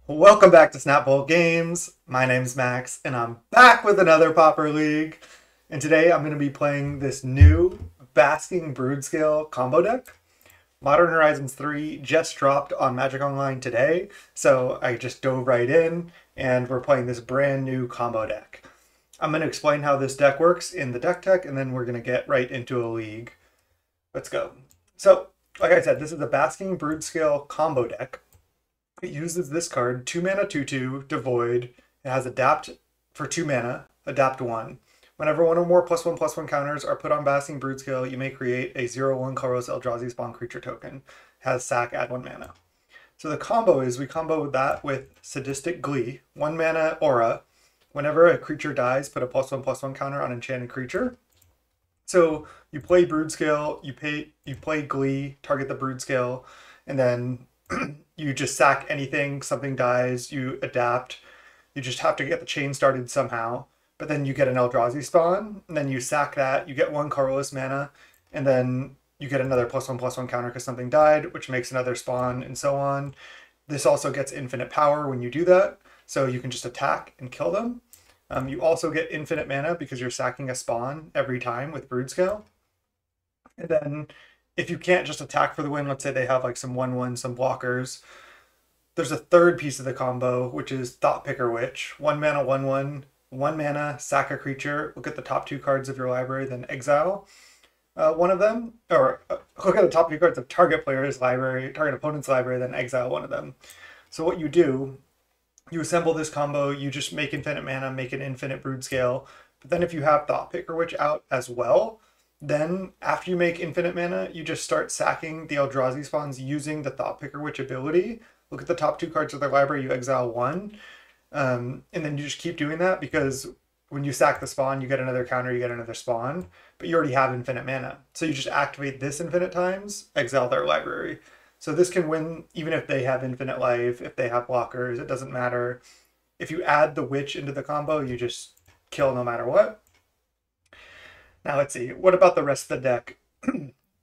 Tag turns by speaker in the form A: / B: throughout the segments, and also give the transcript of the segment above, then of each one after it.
A: Welcome back to Snapbolt Games. My name's Max, and I'm back with another Pauper League. And today I'm going to be playing this new Basking Broodscale combo deck. Modern Horizons 3 just dropped on Magic Online today, so I just dove right in, and we're playing this brand new combo deck. I'm going to explain how this deck works in the deck tech, and then we're going to get right into a league. Let's go. So, like I said, this is the Basking Broodscale combo deck. It uses this card, 2 mana 2/2, Devoid. It has Adapt for 2 mana, Adapt 1. Whenever one or more +1/+1 counters are put on Basking Broodscale, you may create a 0/1 colorless Eldrazi spawn creature token. It has sack, add 1 mana. So the combo is, we combo that with Sadistic Glee, 1 mana aura. Whenever a creature dies, put a +1/+1 counter on enchanted creature. So you play Broodscale, you play Glee, target the Broodscale, and then you just sack anything, something dies, you adapt. You just have to get the chain started somehow. But then you get an Eldrazi spawn, and then you sack that, you get 1 colorless mana, and then you get another +1/+1 counter because something died, which makes another spawn, and so on. This also gets infinite power when you do that, so you can just attack and kill them. You also get infinite mana because you're sacking a spawn every time with Broodscale. And then if you can't just attack for the win, let's say they have like some 1/1, some blockers, there's a third piece of the combo, which is Thought Picker Witch. 1 mana, 1/1, 1 mana, sack a creature, look at the top 2 cards of your library, then exile one of them, or look at the top 2 cards of target player's library, target opponent's library, then exile one of them. So what you do, you assemble this combo, you just make infinite mana, make an infinite Broodscale, but then if you have Thought Picker Witch out as well, then after you make infinite mana, you just start sacking the Eldrazi spawns using the Thought Picker Witch ability. Look at the top 2 cards of their library, you exile 1. And then you just keep doing that because when you sack the spawn, you get another counter, you get another spawn, but you already have infinite mana. So you just activate this infinite times, exile their library. So this can win even if they have infinite life, if they have blockers, it doesn't matter. If you add the witch into the combo, you just kill no matter what. Now let's see, what about the rest of the deck?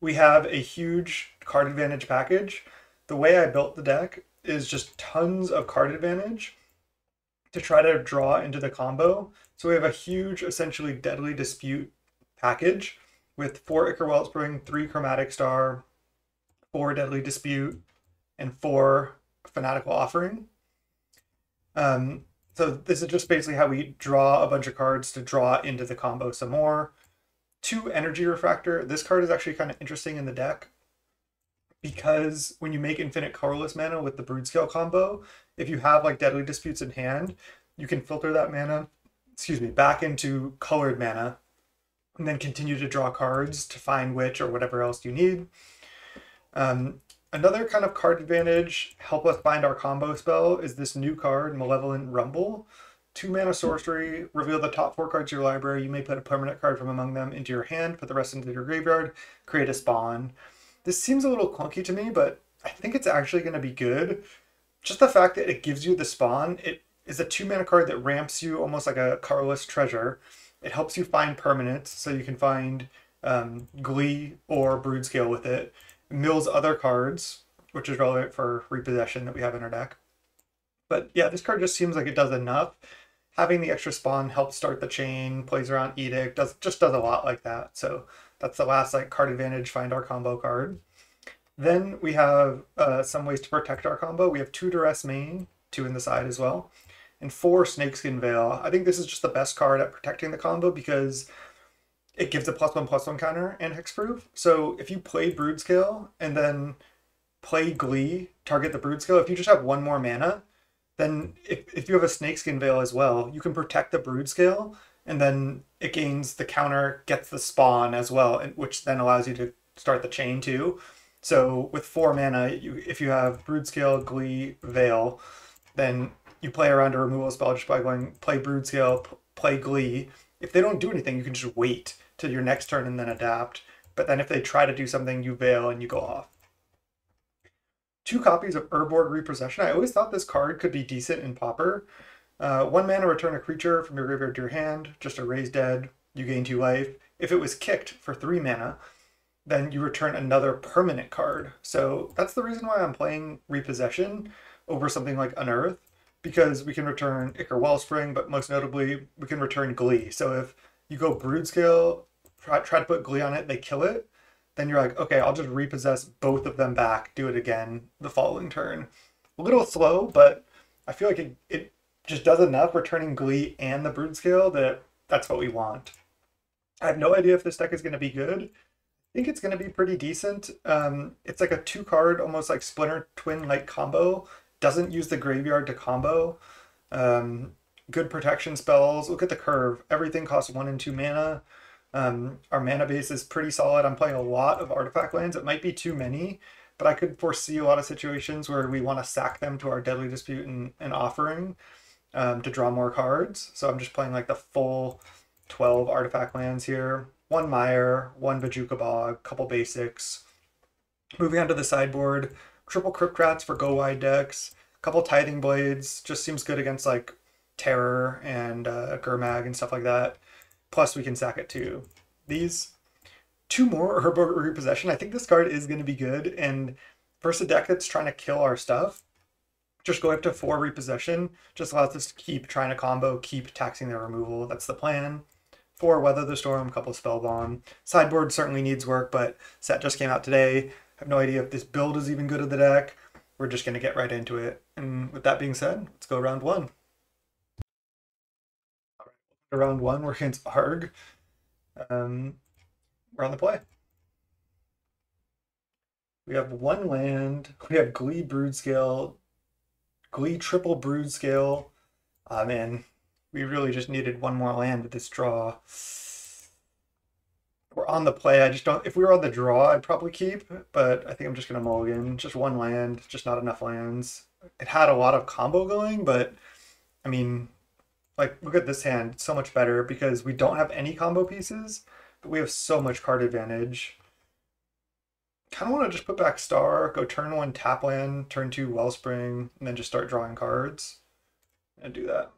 A: We have a huge card advantage package. The way I built the deck is just tons of card advantage to try to draw into the combo. So we have a huge, essentially Deadly Dispute package with 4 Ichor Wellspring, 3 Chromatic Star, 4 Deadly Dispute, and 4 Fanatical Offering. So this is just basically how we draw a bunch of cards to draw into the combo some more. 2 Energy Refractor. This card is actually kind of interesting in the deck because when you make infinite colorless mana with the Broodscale combo, if you have like Deadly Disputes in hand, you can filter that mana, back into colored mana, and then continue to draw cards to find Witch or whatever else you need. Another kind of card advantage, help us find our combo spell, is this new card, Malevolent Rumble. 2 mana sorcery, reveal the top 4 cards of your library. You may put a permanent card from among them into your hand, put the rest into your graveyard, create a spawn. This seems a little clunky to me, but I think it's actually going to be good. Just the fact that it gives you the spawn, it is a 2 mana card that ramps you almost like a colorless treasure. It helps you find permanents, so you can find Glee or Broodscale with it. It mills other cards, which is relevant for repossession that we have in our deck. But yeah, this card just seems like it does enough. Having the extra spawn helps start the chain, plays around Edict, just does a lot like that. So that's the last like card advantage, find our combo card. Then we have some ways to protect our combo. We have 2 Duress Main, 2 in the side as well, and 4 Snakeskin Veil. I think this is just the best card at protecting the combo because it gives a +1/+1 counter and hexproof. So if you play Broodscale and then play Glee, target the Broodscale, if you just have 1 more mana, then if you have a Snakeskin Veil as well, you can protect the Broodscale, and then it gains the counter, gets the spawn as well, which then allows you to start the chain too. So with 4 mana, if you have Broodscale, Glee, Veil, then you play around a removal spell just by going play Broodscale, play Glee. If they don't do anything, you can just wait till your next turn and then adapt. But then if they try to do something, you Veil and you go off. 2 copies of Urborg Repossession. I always thought this card could be decent in Pauper. 1 mana, return a creature from your graveyard to your hand, just a raise dead, you gain 2 life. If it was kicked for 3 mana, then you return another permanent card. So that's the reason why I'm playing Repossession over something like Unearth. because we can return Ichor Wellspring, but most notably, we can return Glee. So if you go Broodscale, try to put Glee on it, they kill it, then you're like, okay, I'll just repossess both of them back, do it again the following turn. A little slow, but I feel like it just does enough returning Glee and the Broodscale that that's what we want. I have no idea if this deck is going to be good. I think it's going to be pretty decent. It's like a 2-card, almost like Splinter Twin like combo. Doesn't use the graveyard to combo. Good protection spells. Look at the curve. Everything costs 1 and 2 mana. Our mana base is pretty solid. I'm playing a lot of artifact lands. It might be too many, but I could foresee a lot of situations where we want to sack them to our Deadly Dispute and Offering to draw more cards. So I'm just playing like the full 12 artifact lands here. 1 Mire, 1 Bajuka Bog, couple basics. Moving on to the sideboard, triple Crypt Rats for go wide decks, couple Tithing Blades, just seems good against like Terror and Gurmag and stuff like that. Plus we can sack it too. These 2 more Herbo Repossession. I think this card is going to be good, and versus a deck that's trying to kill our stuff, just go up to 4 Repossession just allows us to keep trying to combo, keep taxing their removal. That's the plan. 4 Weather the Storm, couple Spellbomb. Sideboard certainly needs work, but set just came out today. I have no idea if this build is even good of the deck. We're just going to get right into it. And with that being said, let's go round 1. All right, round 1, we're against Arg. We're on the play. We have 1 land. We have Glee Broodscale, Glee triple Broodscale. Man, we really just needed 1 more land with this draw. We're on the play. I just don't. If we were on the draw, I'd probably keep, but I think I'm just gonna mulligan. Just 1 land, just not enough lands. It had a lot of combo going, but I mean, like, look at this hand. It's so much better because we don't have any combo pieces, but we have so much card advantage. Kind of want to just put back Star, go turn 1 tap land, turn 2 Wellspring, and then just start drawing cards. And do that.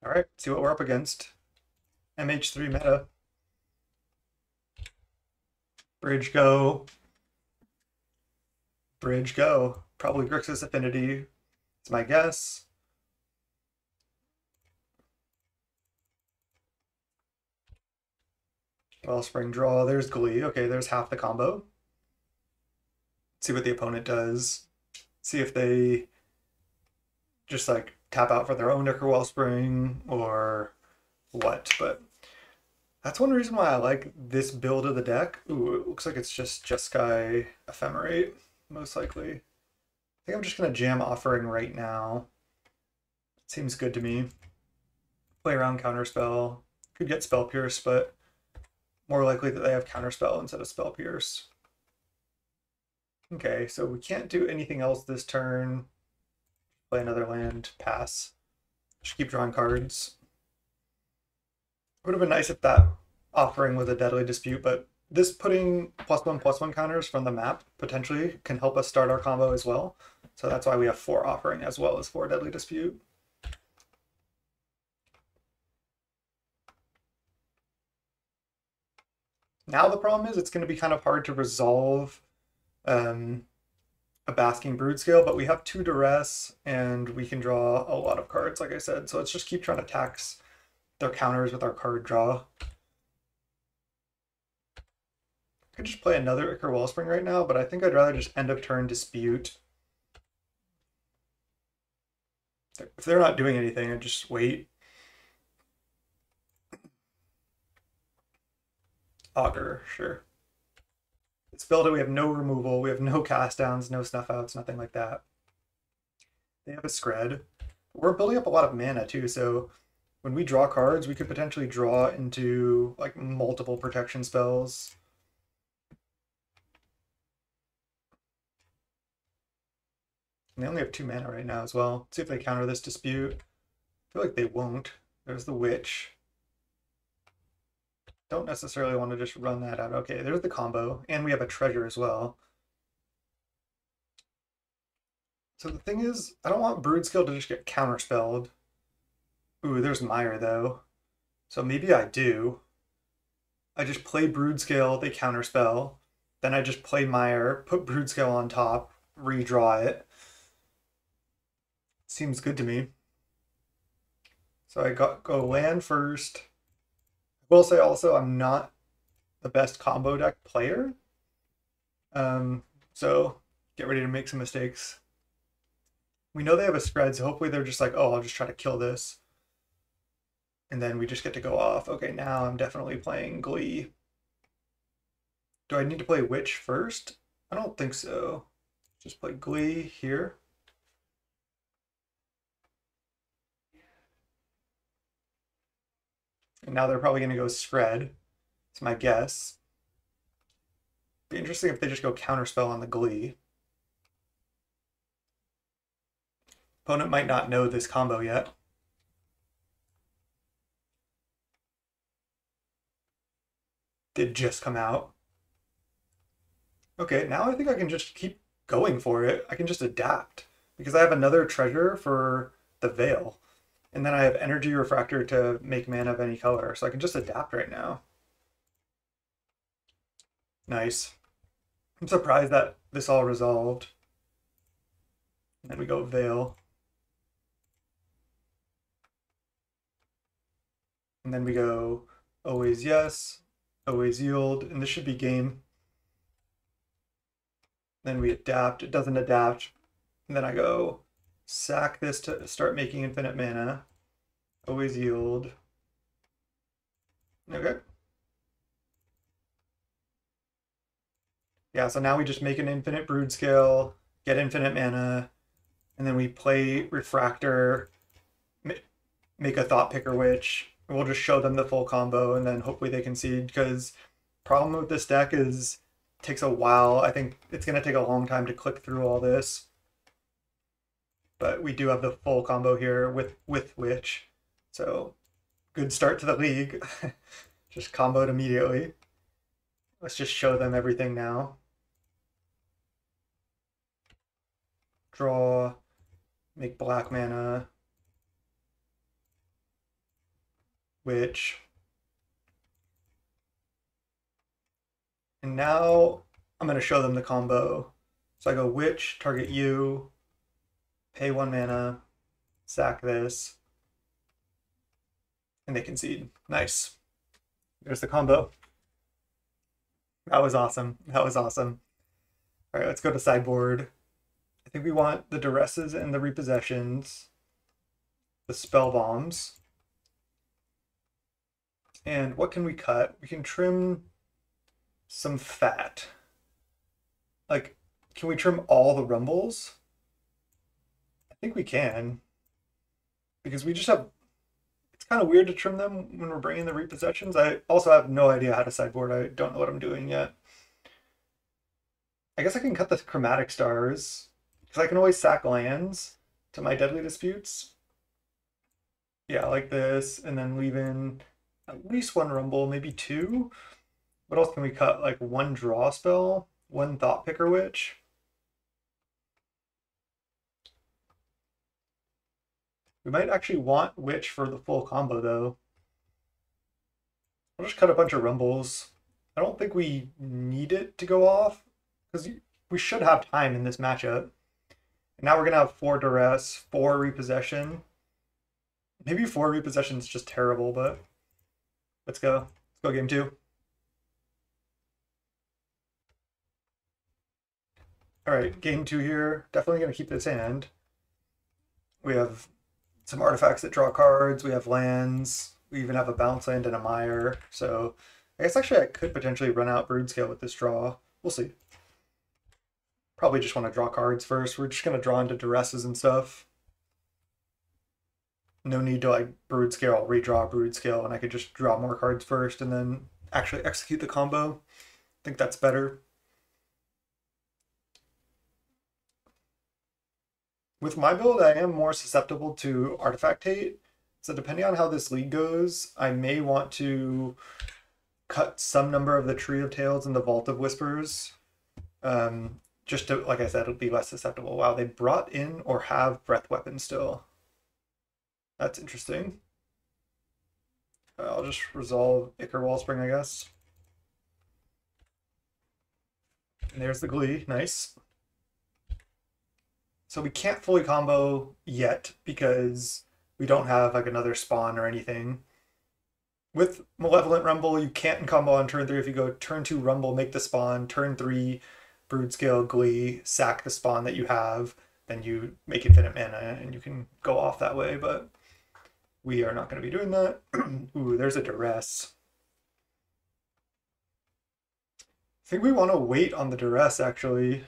A: All right, see what we're up against. MH3 meta. Bridge go. Bridge go. Probably Grixis Affinity. It's my guess. Wellspring draw. There's Glee. Okay, there's half the combo. See what the opponent does. See if they just like tap out for their own Ichor Wellspring or what. But that's one reason why I like this build of the deck. Ooh, it looks like it's just Jeskai Ephemerate, most likely. I think I'm just going to jam Offering right now. It seems good to me. Play around Counterspell. Could get Spell Pierce, but more likely that they have Counterspell instead of Spell Pierce. Okay, so we can't do anything else this turn. Play another land, pass. Just keep drawing cards. It would have been nice if that Offering was a Deadly Dispute, but this putting +1/+1 counters from the map potentially can help us start our combo as well. So that's why we have 4 Offering as well as 4 Deadly Dispute. Now the problem is it's going to be kind of hard to resolve a Basking Broodscale, but we have 2 Duress and we can draw a lot of cards, like I said. So let's just keep trying to tax their counters with our card draw. I could just play another Ichor Wellspring right now, but I think I'd rather just end of turn Dispute. If they're not doing anything, I'd just wait. Augur, sure. It's built it, we have no removal, we have no cast downs, no snuff outs, nothing like that. They have a Scred. We're building up a lot of mana too, so when we draw cards, we could potentially draw into like multiple protection spells. And they only have 2 mana right now as well. Let's see if they counter this Dispute. I feel like they won't. There's the Witch. Don't necessarily want to just run that out. Okay, there's the combo, and we have a treasure as well. So the thing is, I don't want Broodscale to just get counterspelled. Ooh, there's Mire though. So maybe I do. I just play Broodscale, they counterspell. Then I just play Mire, put Broodscale on top, redraw it. Seems good to me. So I go land first. I will say also I'm not the best combo deck player. So get ready to make some mistakes. We know they have a spread, so hopefully they're just like, oh, I'll just try to kill this. And then we just get to go off. Okay, now I'm definitely playing Glee. Do I need to play Witch first? I don't think so. Just play Glee here. And now they're probably going to go Spread. It's my guess. Be interesting if they just go Counterspell on the Glee. Opponent might not know this combo yet. Did just come out. Okay, now I think I can just keep going for it. I can just adapt because I have another treasure for the Veil. And then I have Energy Refractor to make mana of any color. So I can just adapt right now. Nice. I'm surprised that this all resolved. And then we go Veil. And then we go Always Yes, Always Yield, and this should be game. Then we adapt. It doesn't adapt. And then I go sack this to start making infinite mana. Always Yield. Okay. Yeah, so now we just make an infinite Broodscale, get infinite mana, and then we play Refractor, make a Thought Picker Witch. We'll just show them the full combo, and then hopefully they concede, because problem with this deck is it takes a while. I think it's going to take a long time to click through all this. But we do have the full combo here with Witch. So good start to the league. Just comboed immediately. Let's just show them everything now. Draw, make black mana, Witch. And now I'm going to show them the combo. So I go Witch, target you, pay 1 mana, sack this, and they concede. Nice. There's the combo. That was awesome. That was awesome. All right, let's go to sideboard. I think we want the Duresses and the Repossessions, the Spell Bombs. And what can we cut? We can trim some fat. Like, can we trim all the Rumbles? I think we can. Because we just have... It's kind of weird to trim them when we're bringing the Repossessions. I also have no idea how to sideboard. I don't know what I'm doing yet. I guess I can cut the Chromatic Stars. Because I can always sack lands to my Deadly Disputes. Yeah, like this. And then leave in at least 1 Rumble, maybe 2. What else can we cut? Like 1 Draw Spell, 1 Thought Picker Witch. We might actually want Witch for the full combo, though. I'll just cut a bunch of Rumbles. I don't think we need it to go off, because we should have time in this matchup. And now we're going to have 4 Duress, 4 Repossession. Maybe 4 Repossession is just terrible, but let's go. Let's go game 2. All right, game 2 here. Definitely going to keep this hand. We have some artifacts that draw cards. We have lands. We even have a bounce land and a mire. So I guess actually I could potentially run out Broodscale with this draw. We'll see. Probably just want to draw cards first. We're just going to draw into Duresses and stuff. No need to like Broodscale. I'll redraw Broodscale and I could just draw more cards first and then actually execute the combo. I think that's better. With my build, I am more susceptible to Artifact Hate. So depending on how this league goes, I may want to cut some number of the Tree of Tales and the Vault of Whispers. Just to, like I said, it'll be less susceptible. Wow, they brought in or have Breath Weapon still. That's interesting. I'll just resolve Ichor Wellspring, I guess. And there's the Glee. Nice. So we can't fully combo yet because we don't have like another spawn or anything. With Malevolent Rumble, you can't combo on turn 3 if you go turn 2 Rumble, make the spawn, turn 3 Broodscale Glee, sack the spawn that you have, then you make infinite mana and you can go off that way, but we are not going to be doing that. Ooh, there's a Duress. I think we want to wait on the Duress, actually.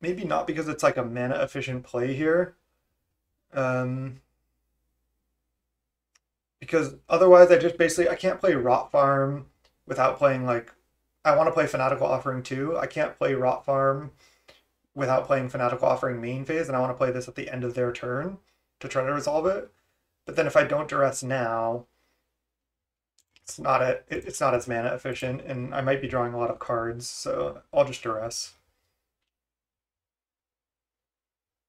A: Maybe not because it's like a mana efficient play here. Because otherwise I can't play Rot Farm without playing like, I want to play Fanatical Offering too. I can't play Rot Farm without playing Fanatical Offering main phase, and I want to play this at the end of their turn to try to resolve it. But then if I don't Duress now, it's not as mana efficient, and I might be drawing a lot of cards, so I'll just Duress.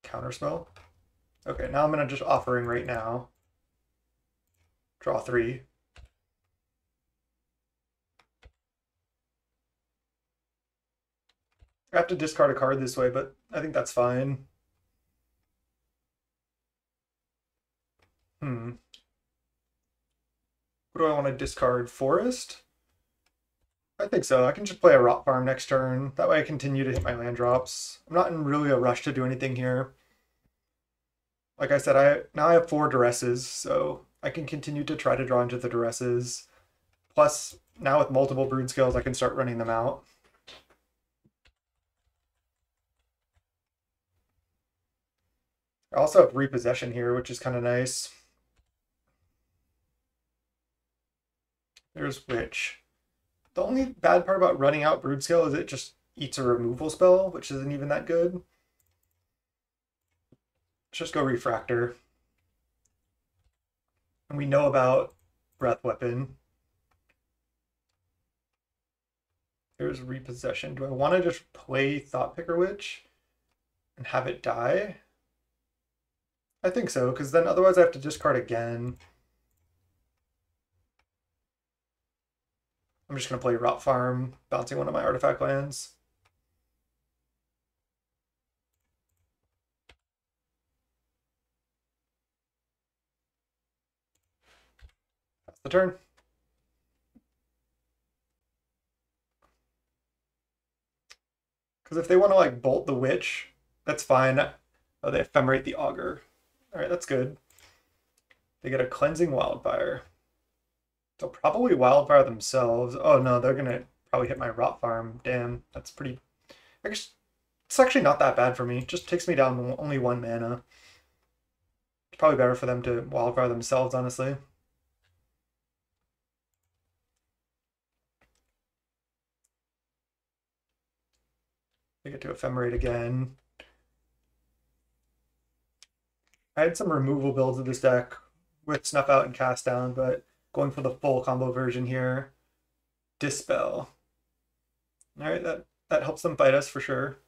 A: Counterspell. Okay, now I'm gonna just Offering right now. Draw 3. I have to discard a card this way, but I think that's fine. What do I want to discard? Forest? I think so. I can just play a Rot Farm next turn. That way I continue to hit my land drops. I'm not in really a rush to do anything here. Like I said, now I have 4 Duresses, so I can continue to try to draw into the Duresses. Plus, now with multiple Broodscales, I can start running them out. I also have Repossession here, which is kind of nice. There's Witch. The only bad part about running out Broodscale is it just eats a removal spell, which isn't even that good. Let's just go Refractor. And we know about Breath Weapon. There's Repossession. Do I want to just play Thought Picker Witch and have it die? I think so, because then otherwise I have to discard again. I'm just going to play Rot Farm, bouncing one of my artifact lands. That's the turn. Because if they want to like bolt the Witch, that's fine. Oh, they ephemerate the Augur. All right, that's good. They get a Cleansing Wildfire. They'll probably Wildfire themselves. Oh no, they're gonna probably hit my Rot Farm. Damn, that's pretty... I guess it's actually not that bad for me. It just takes me down only 1 mana. It's probably better for them to Wildfire themselves, honestly. They get to Ephemerate again. I had some removal builds of this deck with Snuff Out and Cast Down, but going for the full combo version here. Dispel. Alright, that helps them fight us for sure.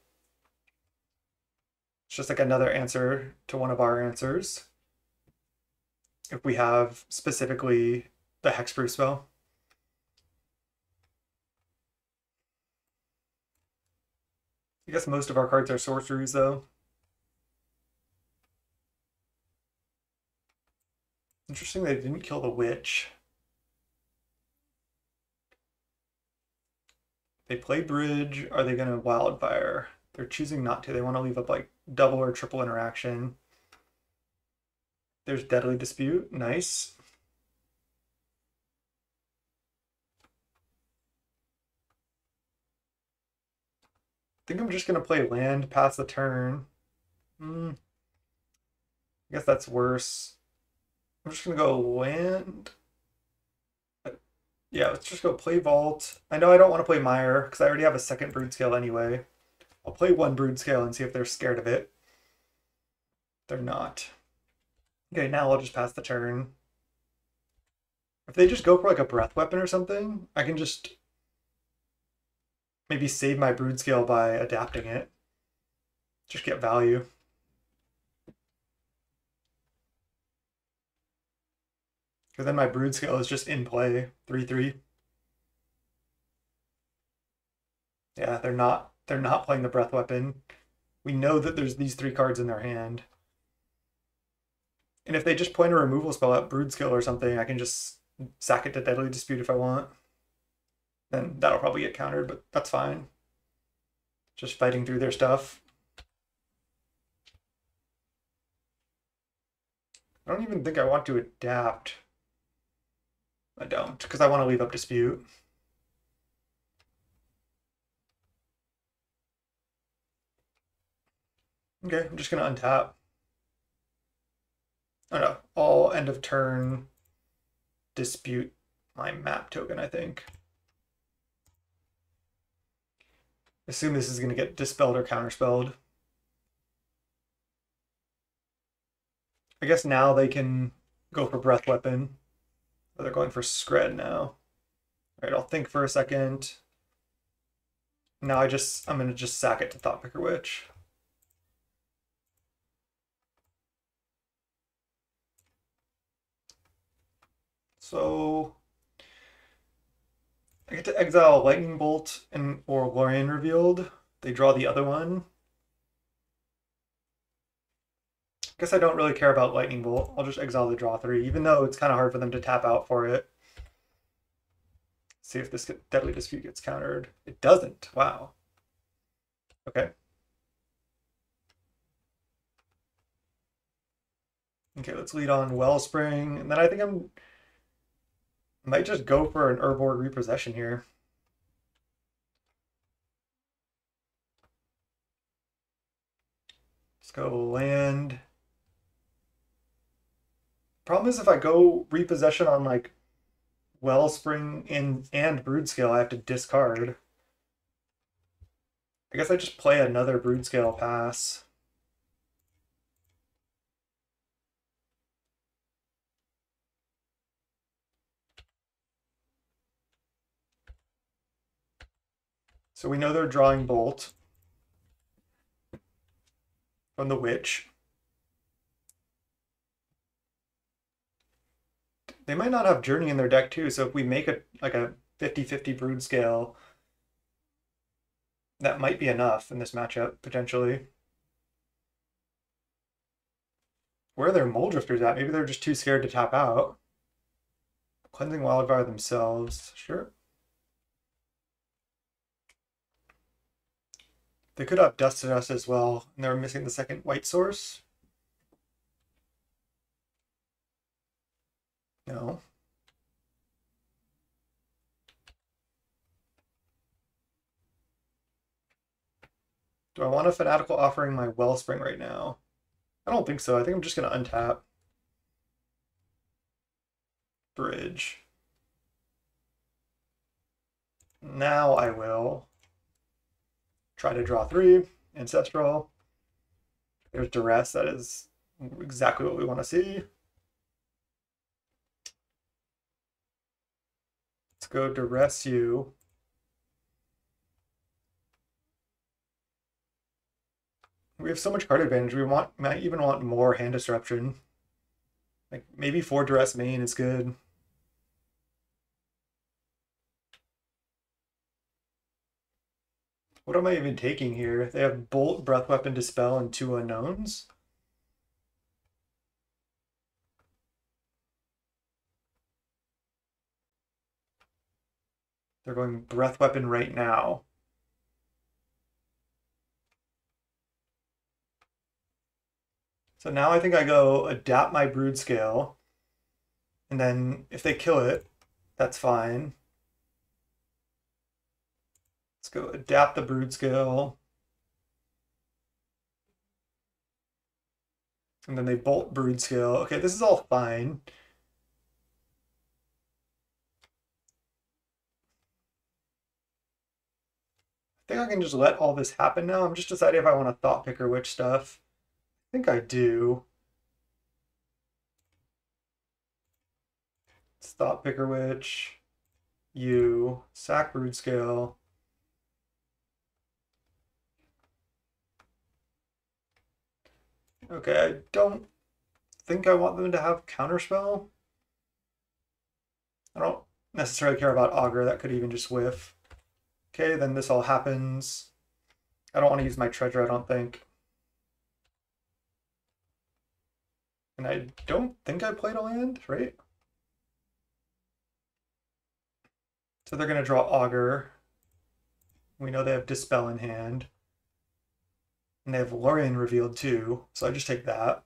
A: It's just like another answer to one of our answers. If we have specifically the Hexproof spell. I guess most of our cards are sorceries though. Interesting they didn't kill the Witch. They play Bridge. Are they going to Wildfire? They're choosing not to. They want to leave up like double or triple interaction. There's Deadly Dispute. Nice. I think I'm just going to play land, pass the turn. I guess that's worse. I'm just going to go land. Yeah, let's just go play Vault. I know I don't want to play Mire because I already have a second Broodscale anyway. I'll play 1 Broodscale and see if they're scared of it. They're not. Okay, now I'll just pass the turn. If they just go for like a Breath Weapon or something, I can just maybe save my Broodscale by adapting it. Just get value. Because then my Broodscale is just in play, 3/3. Yeah, they're not they're not playing the breath weapon. We know that there's these 3 cards in their hand. And if they just point a removal spell at Broodscale or something, I can just sack it to Deadly Dispute if I want. Then that'll probably get countered, but that's fine. Just fighting through their stuff. I don't even think I want to adapt. I don't, because I want to leave up Dispute. Okay, I'm just going to untap. Oh no, all end of turn dispute my map token, I think. Assume this is going to get dispelled or counterspelled. I guess now they can go for Breath Weapon. Oh, they're going for Scred now. All right, I'll think for a second. Now I'm going to just sack it to Thoughtpicker Witch. So I get to exile Lightning Bolt and or Lorien Revealed. They draw the other one. I guess I don't really care about Lightning Bolt. I'll just exile the draw 3, even though it's kind of hard for them to tap out for it. See if this Deadly Dispute gets countered. It doesn't. Wow. Okay. Okay, let's lead on Wellspring. And then I think I might just go for an Urborg Repossession here. Let's go land. Problem is if I go Repossession on like Wellspring and Broodscale, I have to discard. I guess I just play another Broodscale pass. So we know they're drawing Bolt from the Witch. They might not have Journey in their deck too, so if we make a 50-50 Broodscale, that might be enough in this matchup, potentially. Where are their Muldrifters at? Maybe they're just too scared to tap out. Cleansing Wildfire themselves, sure. They could have Dusted Us as well, and they're missing the second white source. No. Do I want a Fanatical Offering my Wellspring right now? I don't think so. I think I'm just going to untap. Bridge. Now I will try to draw 3. Ancestral. There's Duress. That is exactly what we want to see. Let's go Duress you. We have so much card advantage. We might even want more hand disruption. Like maybe 4 Duress main is good. What am I even taking here? They have Bolt, Breath Weapon, Dispel, and 2 unknowns. They're going Breath Weapon right now. So now I think I go adapt my Broodscale, and then if they kill it, that's fine. Let's go adapt the Broodscale. And then they bolt Broodscale. Okay, this is all fine. I think I can just let all this happen now. I'm just deciding if I want to Thoughtpicker Witch stuff. I think I do. It's Thoughtpicker Witch. You. Sack Broodscale. Okay, I don't think I want them to have Counterspell. I don't necessarily care about Augur. That could even just whiff. Okay, then this all happens. I don't want to use my treasure, I don't think. And I don't think I played a land, right? So they're going to draw Augur. We know they have Dispel in hand. And they have Lorien revealed too, so I just take that.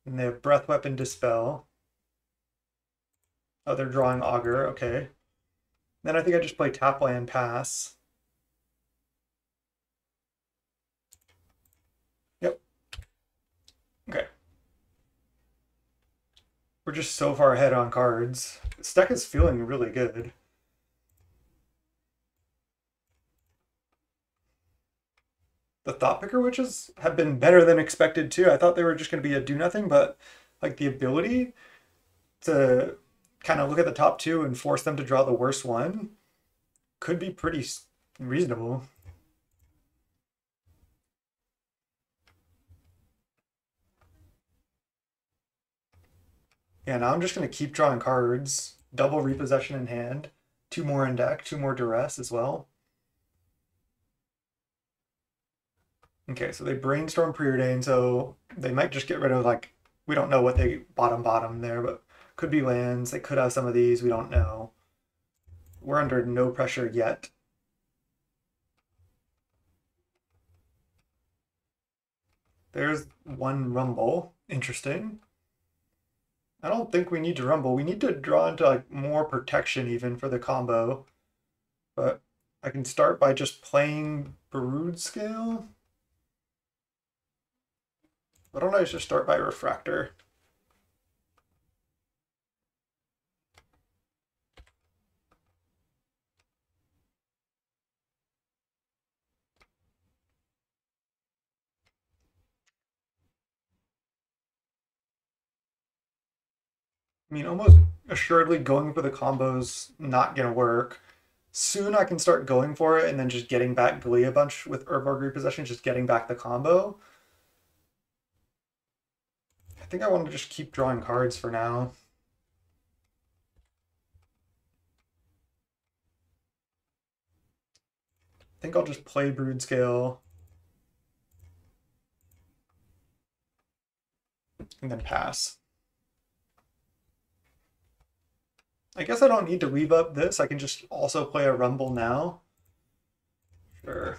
A: And they have Breath Weapon, Dispel. Oh, they're drawing Augur, okay. Then I think I just play tap land, pass. Yep. Okay. We're just so far ahead on cards. This deck is feeling really good. The Thought Picker Witches have been better than expected too. I thought they were just going to be a do nothing, but like the ability to kind of look at the top two and force them to draw the worst one could be pretty reasonable. Yeah, now I'm just going to keep drawing cards. Double repossession in hand. 2 more in deck, 2 more duress as well. Okay, so they brainstorm preordain, so they might just get rid of, like, we don't know what they bottom there, but could be lands. They could have some of these, we don't know. We're under no pressure yet. There's one rumble. Interesting. I don't think we need to rumble. We need to draw into like more protection even for the combo. But I can start by just playing Broodscale. Why don't I just start by Refractor? I mean, almost assuredly going for the combo's not going to work. Soon I can start going for it and then just getting back Glee a bunch with Urborg Repossession, just getting back the combo. I think I want to just keep drawing cards for now. I think I'll just play Broodscale. And then pass. I guess I don't need to leave up this. I can just also play a Rumble now. Sure.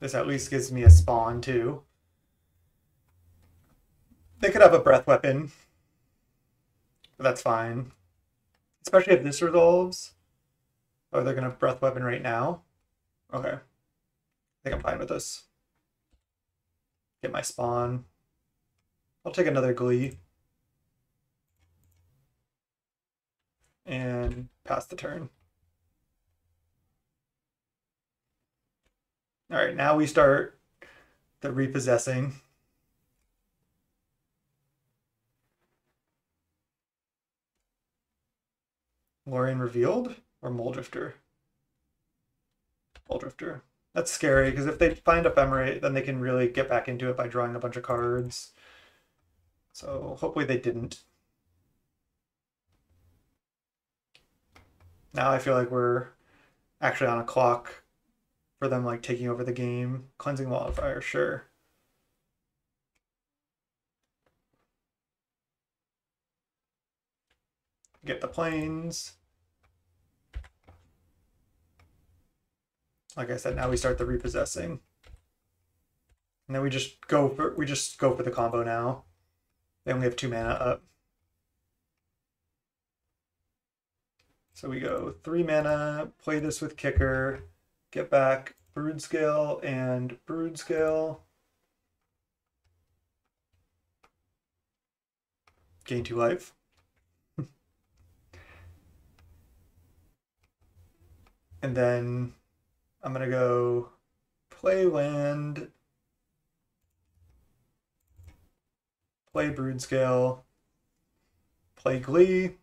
A: This at least gives me a spawn too. They could have a Breath Weapon. But that's fine. Especially if this resolves. Oh, they're going to Breath Weapon right now? Okay. I think I'm fine with this. Get my spawn. I'll take another Glee. And pass the turn. All right, now we start the repossessing. Lorien revealed or Moldrifter? Moldrifter. That's scary because if they find Ephemerate, then they can really get back into it by drawing a bunch of cards. So hopefully they didn't. Now I feel like we're actually on a clock for them like taking over the game. Cleansing Wildfire, sure. Get the planes. Like I said, now we start the repossessing. And then we just go for the combo now. They only have 2 mana up. So we go 3 mana, play this with Kicker, get back Broodscale and Broodscale. Gain 2 life. And then I'm gonna go play land, play Broodscale, play Glee.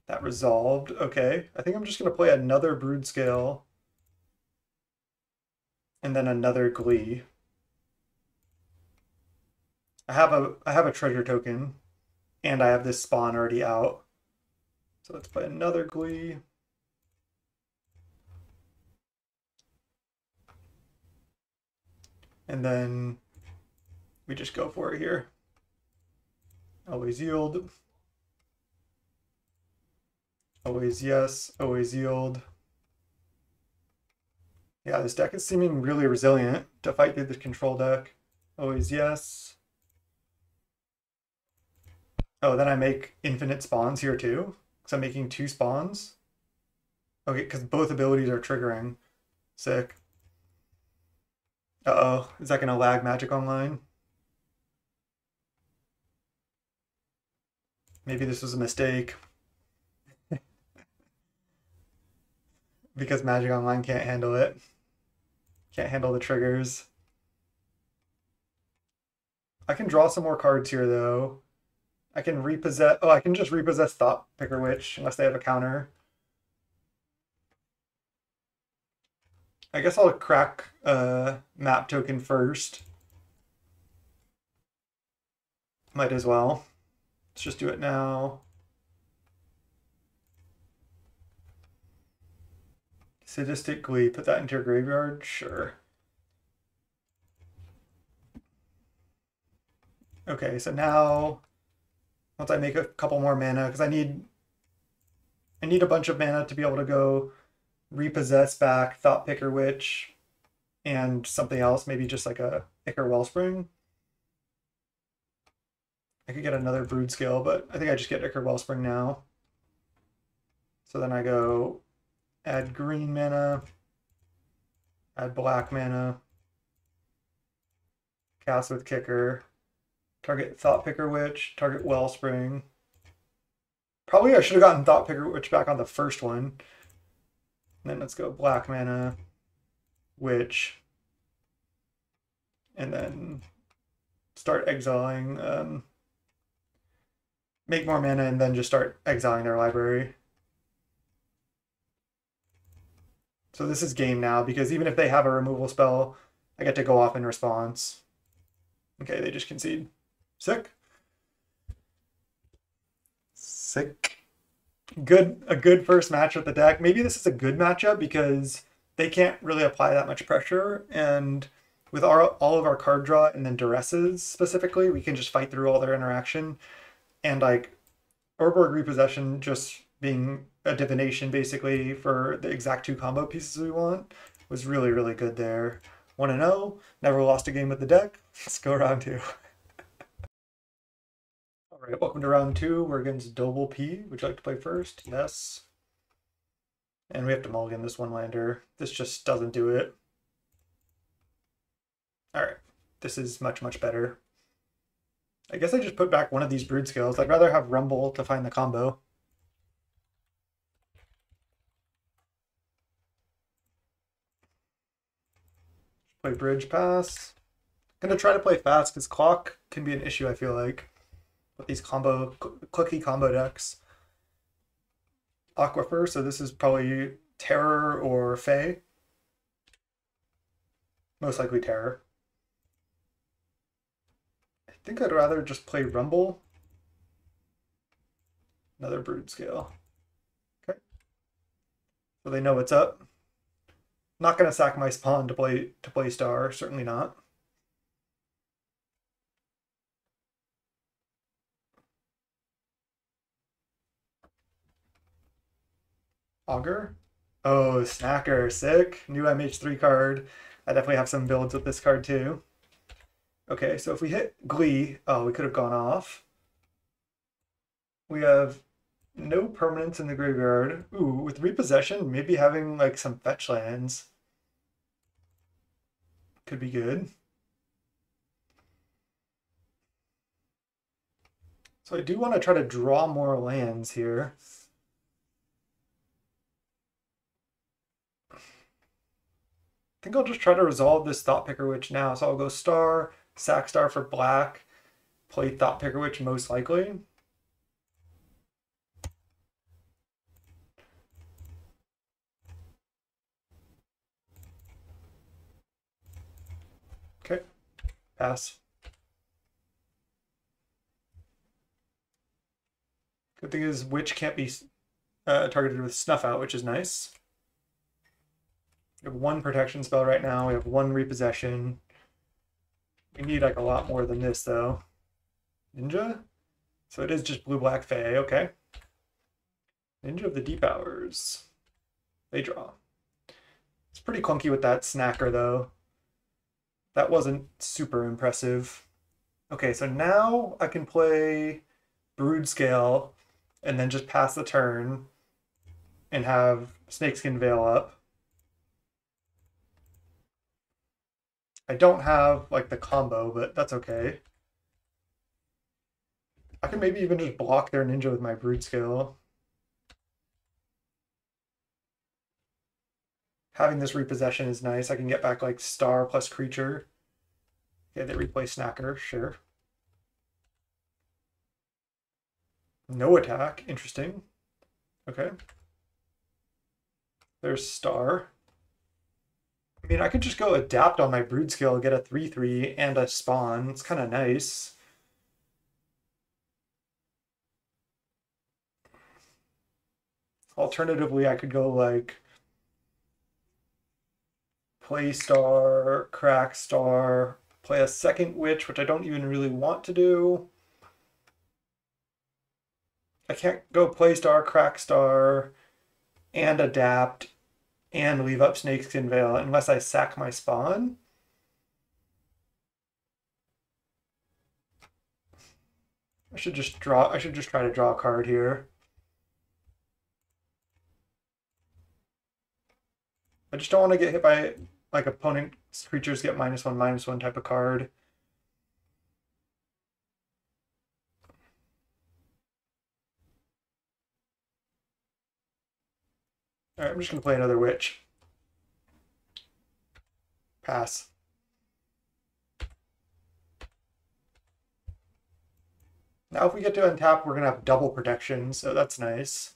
A: That resolved. Okay. I think I'm just going to play another Broodscale and then another Glee. I have a treasure token, and I have this spawn already out. So let's play another Glee. And then we just go for it here. Always yield. Always yes, always yield. Yeah, this deck is seeming really resilient to fight through the control deck. Always yes. Oh, then I make infinite spawns here too. So I'm making 2 spawns. Okay, because both abilities are triggering. Sick. Uh-oh, is that gonna lag Magic Online? Maybe this was a mistake. Because Magic Online can't handle it. Can't handle the triggers. I can draw some more cards here though. I can repossess. Oh, I can just repossess Thought Picker Witch unless they have a counter. I guess I'll crack map token first. Might as well. Let's just do it now. Sadistic Glee. Put that into your graveyard? Sure. Okay, so now once I make a couple more mana, because I need a bunch of mana to be able to go repossess back Thought Picker Witch and something else, maybe just like a Ichor Wellspring. I could get another Broodscale, but I think I just get Ichor Wellspring now. So then I go add green mana, add black mana, cast with Kicker, target Thought Picker Witch, target Wellspring. Probably I should have gotten Thought Picker Witch back on the first one. And then let's go black mana, Witch, and then start exiling, make more mana, and then just start exiling their library. So this is game now, because even if they have a removal spell, I get to go off in response. Okay, they just concede. Sick. Sick. A good first match with the deck. Maybe this is a good matchup because they can't really apply that much pressure, and with all of our card draw and then duresses specifically, we can just fight through all their interaction. And like Urborg Repossession just being a divination basically for the exact 2 combo pieces we want was really, really good there. 1-0, never lost a game with the deck. Let's go round 2. All right, welcome to round 2. We're against Double P. Would you like to play first? Yes. And we have to mulligan this 1-lander. This just doesn't do it. All right, this is much, much better. I guess I just put back one of these Broodscales. I'd rather have Rumble to find the combo. Play Bridge Pass. I'm gonna try to play fast because clock can be an issue, I feel like, with these clicky combo decks. Aquifer, so this is probably Terror or Fae. Most likely Terror. I think I'd rather just play Rumble. Another Broodscale. Okay. So they know what's up. Not gonna sack my spawn to play Star, certainly not. Augur? Oh, Snacker, sick. New MH3 card. I definitely have some builds with this card too. Okay, so if we hit Glee, oh, we could have gone off. We have no permanents in the graveyard. Ooh, with Repossession, maybe having like some fetch lands could be good. So I do want to try to draw more lands here. I think I'll just try to resolve this Thought Picker Witch now. So I'll go Star, sack Star for black, play Thought Picker Witch most likely. Okay, pass. Good thing is Witch can't be targeted with Snuff Out, which is nice. We have one protection spell right now. We have one repossession. We need like a lot more than this though. Ninja? So it is just blue-black Fae, okay. Ninja of the Deep Hours. They draw. It's pretty clunky with that snacker though. That wasn't super impressive. Okay, so now I can play Broodscale and then just pass the turn and have Snakeskin Veil up. I don't have like the combo, but that's okay. I can maybe even just block their ninja with my Broodscale. Having this repossession is nice. I can get back like star plus creature. Okay, they replay Snacker, sure. No attack, interesting. Okay. There's star. I mean, I could just go adapt on my Broodscale, get a 3/3 and a spawn. It's kind of nice. Alternatively, I could go like play star, crack star, play a second witch, which I don't even really want to do. I can't go play star, crack star, and adapt and leave up Snakeskin Veil unless I sack my spawn. I should just try to draw a card here. I just don't want to get hit by like opponent's creatures get -1/-1 type of card. All right, I'm just gonna play another witch. Pass. Now if we get to untap, we're gonna have double protection, so that's nice.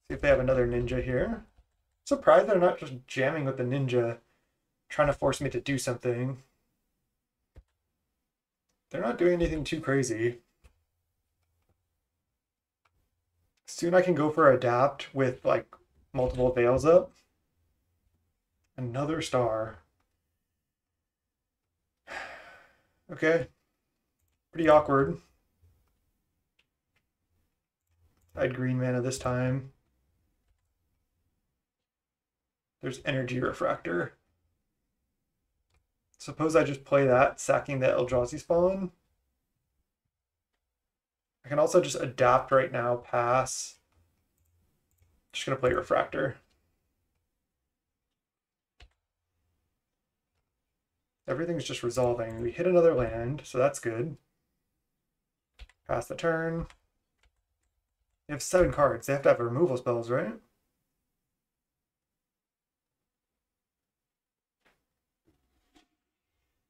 A: See if they have another ninja here. Surprised they're not just jamming with the ninja, trying to force me to do something. They're not doing anything too crazy. Soon I can go for adapt with like multiple veils up. Another star. Okay. Pretty awkward. I had green mana this time. There's Energy Refractor. Suppose I just play that, sacking the Eldrazi spawn. I can also just adapt right now, pass. Just gonna play Refractor. Everything's just resolving. We hit another land, so that's good. Pass the turn. They have 7 cards. They have to have removal spells, right?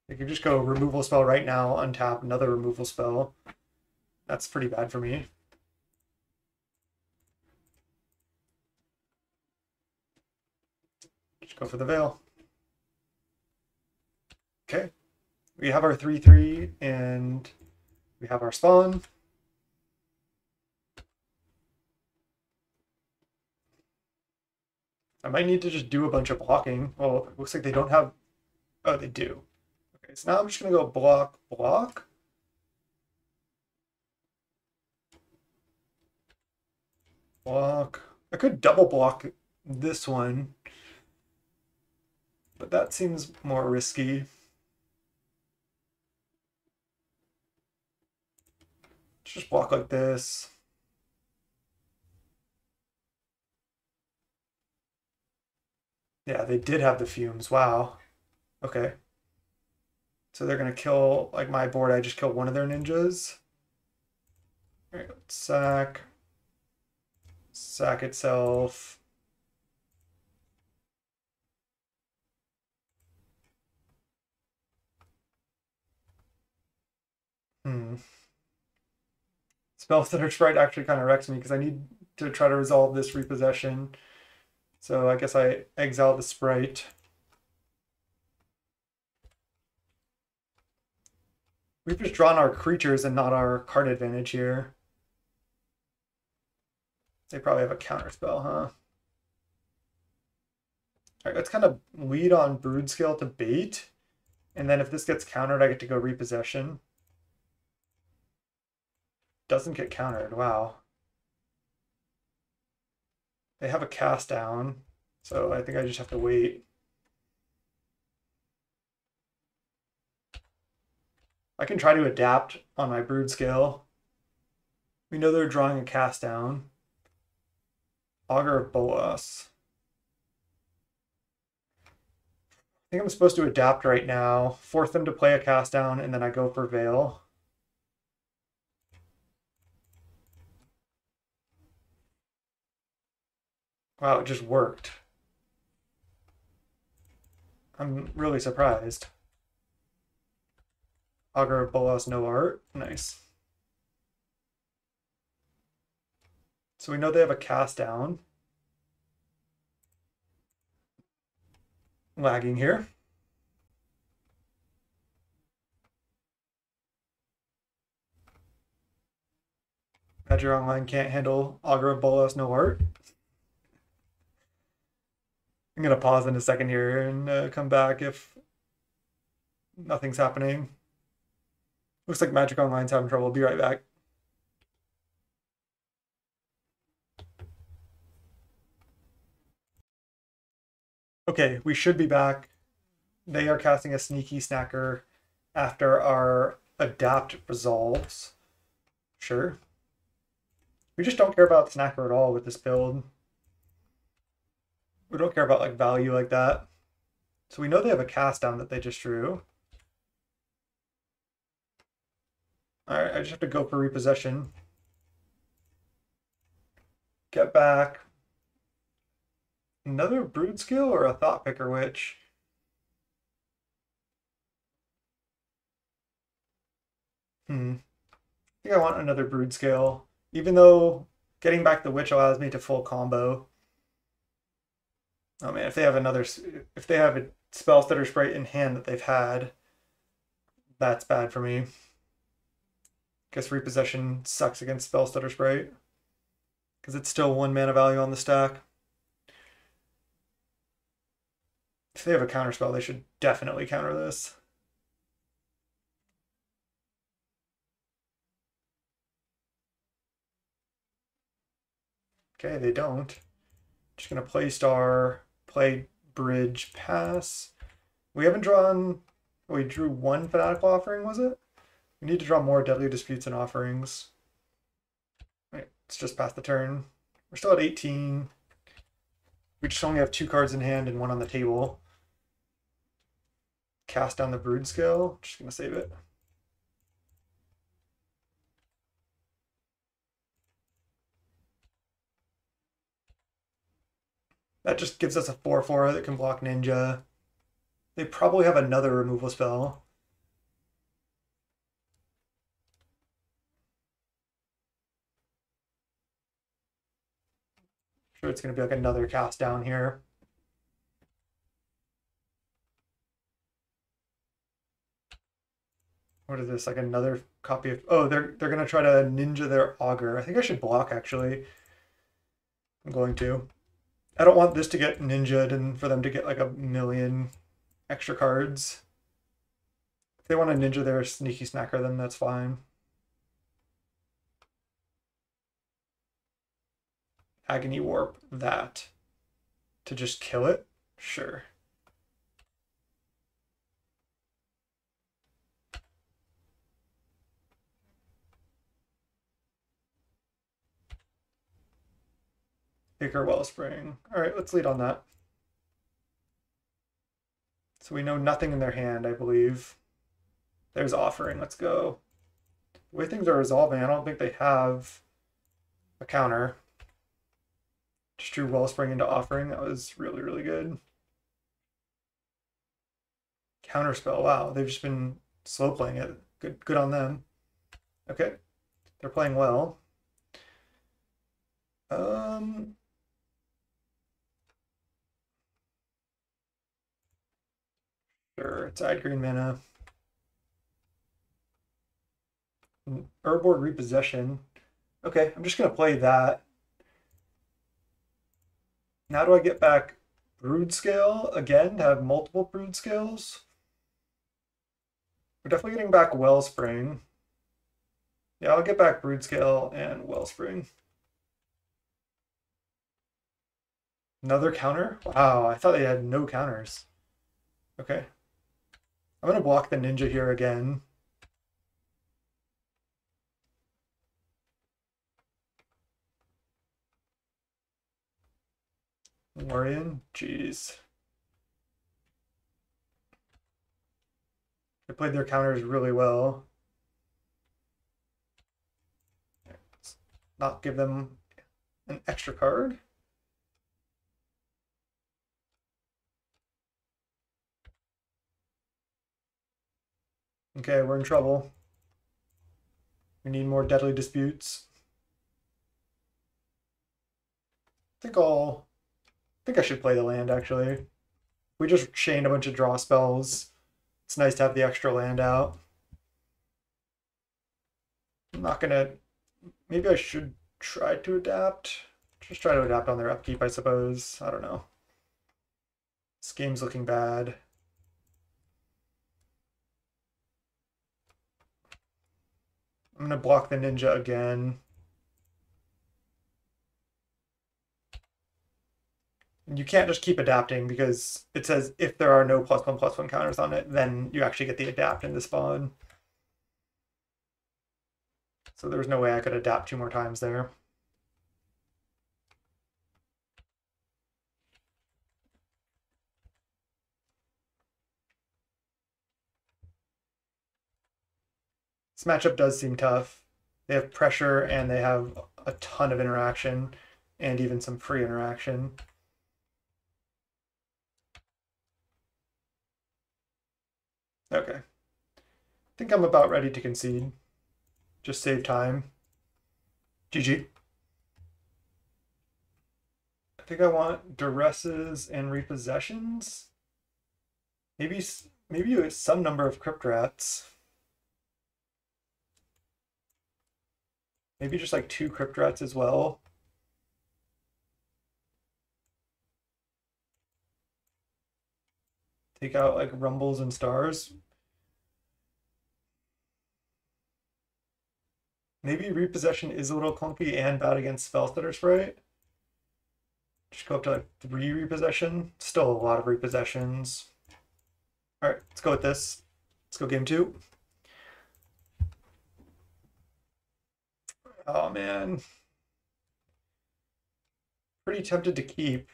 A: They could just go removal spell right now, untap another removal spell. That's pretty bad for me. Just go for the veil. Okay. We have our 3/3 and we have our spawn. I might need to just do a bunch of blocking. Well, it looks like they don't have... Oh, they do. Okay, so now I'm just going to go block, block. Block. I could double block this one, but that seems more risky. Just block like this. Yeah, they did have the fumes. Wow. Okay. So they're going to kill, like my board, I just killed one of their ninjas. All right, sack. Sack itself. Spellstutter Sprite actually kind of wrecks me because I need to try to resolve this repossession. So I guess I exile the Sprite. We've just drawn our creatures and not our card advantage here. They probably have a counter spell, huh? Alright, let's kind of lead on Broodscale to bait. And then if this gets countered, I get to go repossession. Doesn't get countered, wow. They have a cast down, so I think I just have to wait. I can try to adapt on my Broodscale. We know they're drawing a cast down. Augur of Bolas. I think I'm supposed to adapt right now, force them to play a cast down, and then I go for Veil. Wow, it just worked. I'm really surprised. Augur of Bolas, no art. Nice. So we know they have a cast down. Lagging here. Magic Online can't handle Augur of Bolas, no art. I'm gonna pause in a second here and come back if nothing's happening. Looks like Magic Online's having trouble. Be right back. Okay, we should be back. They are casting a Sneaky Snacker after our Adapt resolves. Sure. We just don't care about Snacker at all with this build. We don't care about like value like that. So we know they have a cast down that they just drew. Alright, I just have to go for repossession. Get back. Another Broodscale or a Thought Picker Witch? I think I want another Broodscale. Even though getting back the Witch allows me to full combo. Oh man, if they have if they have a Spellstutter Sprite in hand that they've had, that's bad for me. Guess repossession sucks against Spellstutter Sprite because it's still 1 mana value on the stack. If they have a counterspell, they should definitely counter this. Okay, they don't. Just gonna play Star, play Bridge, pass. We haven't drawn. We drew 1 Fanatical Offering, was it? We need to draw more Deadly Disputes and Offerings. Right, let's just pass the turn. We're still at 18. We just only have 2 cards in hand and 1 on the table. Cast down the Broodscale. Just gonna save it. That just gives us a 4/4 that can block Ninja. They probably have another removal spell. Sure, it's going to be like another cast down here. What is this? Like another copy of... Oh, they're going to try to Ninja their Augur. I think I should block, actually. I'm going to. I don't want this to get ninja'd and for them to get like a million extra cards. If they want to ninja their Sneaky Snacker, then that's fine. Agony Warp that. To just kill it? Sure. Ichor Wellspring. Alright, let's lead on that. So we know nothing in their hand, I believe. There's Offering, let's go. The way things are resolving, I don't think they have a counter. Just drew Wellspring into Offering, that was really, really good. Counterspell, wow, they've just been slow playing it. Good on them. Okay, they're playing well. Sure, it's add green mana. Urboard Repossession. Okay, I'm just going to play that. Now do I get back Broodscale again to have multiple Broodscales? We're definitely getting back Wellspring. Yeah, I'll get back Broodscale and Wellspring. Another counter? Wow, I thought they had no counters. Okay. I'm going to block the ninja here again. Lorian? Jeez. They played their counters really well. Let's not give them an extra card. Okay, we're in trouble. We need more deadly disputes. I think I should play the land actually. We just chained a bunch of draw spells. It's nice to have the extra land out. I'm not gonna. Maybe I should try to adapt. Just try to adapt on their upkeep, I suppose. I don't know. This game's looking bad. I'm gonna block the ninja again. And you can't just keep adapting because it says if there are no +1/+1 counters on it, then you actually get the adapt in the spawn. So there's no way I could adapt 2 more times there. This matchup does seem tough. They have pressure and they have a ton of interaction and even some free interaction. Okay. I think I'm about ready to concede. Just save time. GG. I think I want duresses and repossessions. Maybe some number of crypt rats. Maybe just like 2 crypt rats as well. Take out like rumbles and stars. Maybe repossession is a little clunky and bad against Spellstutter Sprite. Just go up to like 3 repossession. Still a lot of repossessions. All right, let's go with this. Let's go game 2. Oh man. Pretty tempted to keep.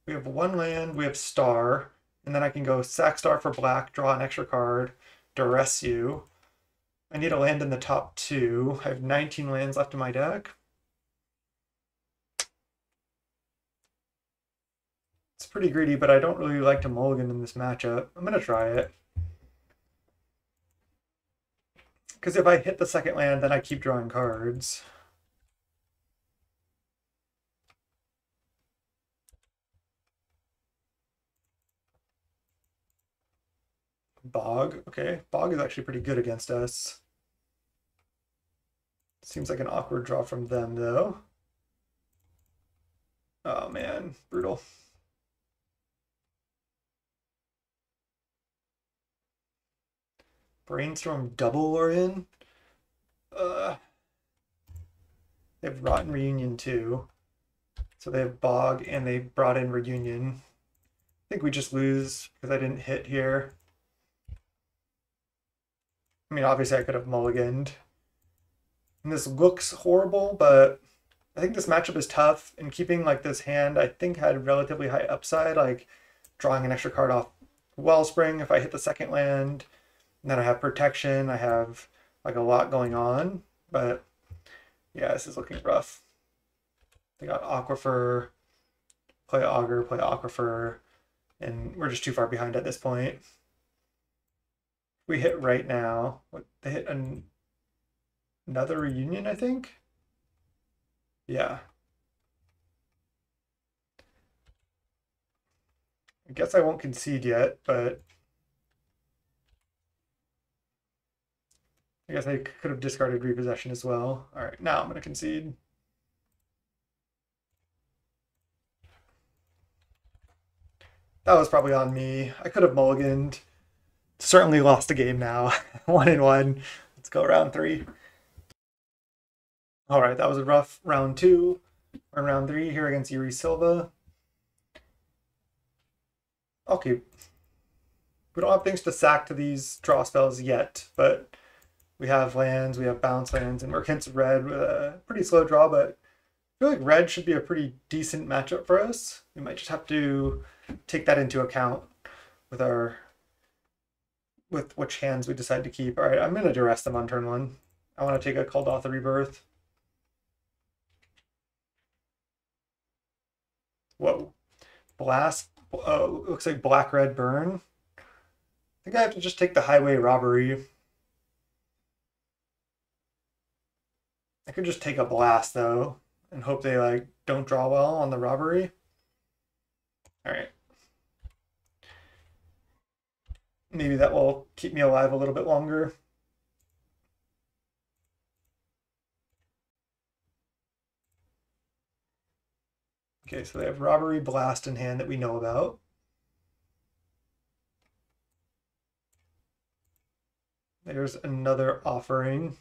A: We have 1 land, we have star, and then I can go sack star for black, draw an extra card, duress you. I need a land in the top 2. I have 19 lands left in my deck. It's pretty greedy, but I don't really like to mulligan in this matchup. I'm going to try it. Because if I hit the second land, then I keep drawing cards. Bog. Okay, Bog is actually pretty good against us. Seems like an awkward draw from them, though. Oh man, brutal. Brainstorm double Lorian. They have Rotten Reunion too. So they have Bog and they brought in Reunion. I think we just lose because I didn't hit here. I mean, obviously I could have mulliganed. And this looks horrible, but I think this matchup is tough. And keeping like this hand, I think had relatively high upside, like drawing an extra card off Wellspring if I hit the second land. And then I have protection. I have like a lot going on, but yeah, this is looking rough. They got Aquifer, play Augur, play Aquifer, and we're just too far behind at this point. We hit right now. They hit another Reunion, I think. Yeah. I guess I won't concede yet, but I I guess I could have discarded repossession as well. All right, now I'm going to concede. That was probably on me. I could have mulliganed. Certainly lost the game now. 1-1. Let's go round 3. All right, that was a rough round 2. We're in round 3 here against Yuri Silva. Okay. We don't have things to sack to these draw spells yet, but we have lands, we have bounce lands, and we're against red with a pretty slow draw, but I feel like red should be a pretty decent matchup for us. We might just have to take that into account with with which hands we decide to keep. All right, I'm going to duress them on turn 1. I want to take a Kuldotha Rebirth. Whoa. Blast. Oh, looks like black-red burn. I think I have to just take the highway robbery. I could just take a blast, though, and hope they, like, don't draw well on the robbery. All right. Maybe that will keep me alive a little bit longer. Okay, so they have robbery, blast in hand that we know about. There's another offering.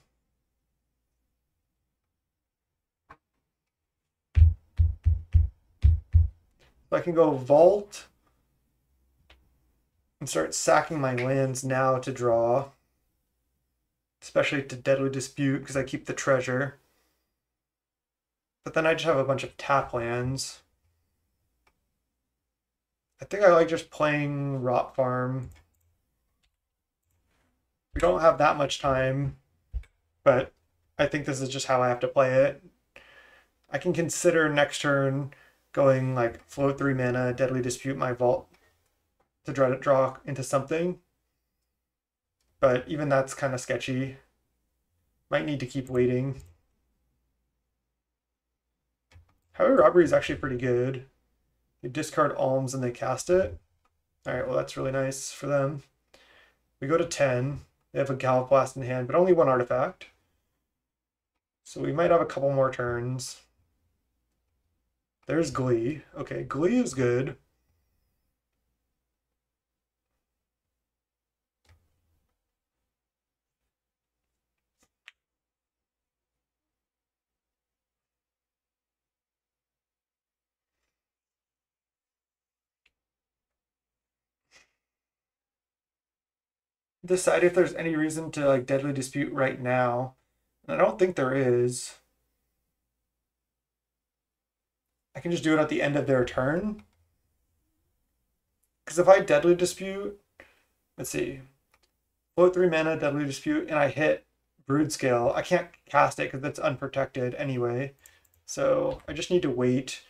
A: So I can go vault and start sacking my lands now to draw, especially to Deadly Dispute because I keep the treasure. But then I just have a bunch of tap lands. I think I like just playing Rot Farm. We don't have that much time, but I think this is just how I have to play it. I can consider next turn going like float 3 mana, Deadly Dispute my vault to try to draw into something. But even that's kind of sketchy. Might need to keep waiting. Highway Robbery is actually pretty good. You discard Alms and they cast it. All right, well, that's really nice for them. We go to 10. They have a Gallop Blast in hand, but only 1 artifact. So we might have a couple more turns. There's Glee. Okay, Glee is good. Decide if there's any reason to like Deadly Dispute right now. And I don't think there is. I can just do it at the end of their turn. Because if I Deadly Dispute, let's see, float 3 mana, Deadly Dispute, and I hit Broodscale, I can't cast it because it's unprotected anyway. So I just need to wait.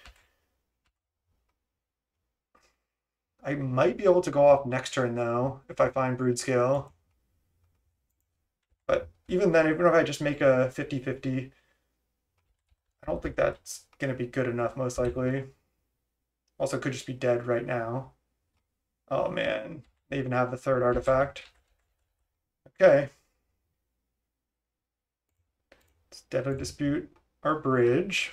A: I might be able to go off next turn though, if I find Broodscale. But even then, even if I just make a 50-50, I don't think that's going to be good enough, most likely. Also, could just be dead right now. Oh man, they even have the 3rd artifact. Okay. Let's Deadly Dispute our bridge.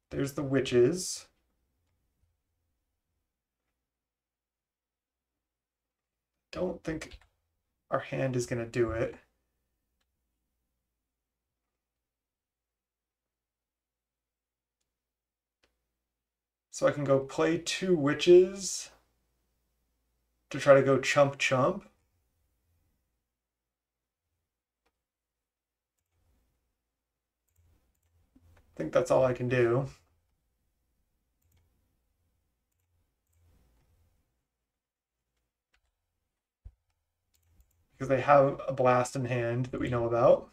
A: There's the witches. Don't think our hand is going to do it. So I can go play 2 witches to try to go chump chump. I think that's all I can do. Because they have a blast in hand that we know about.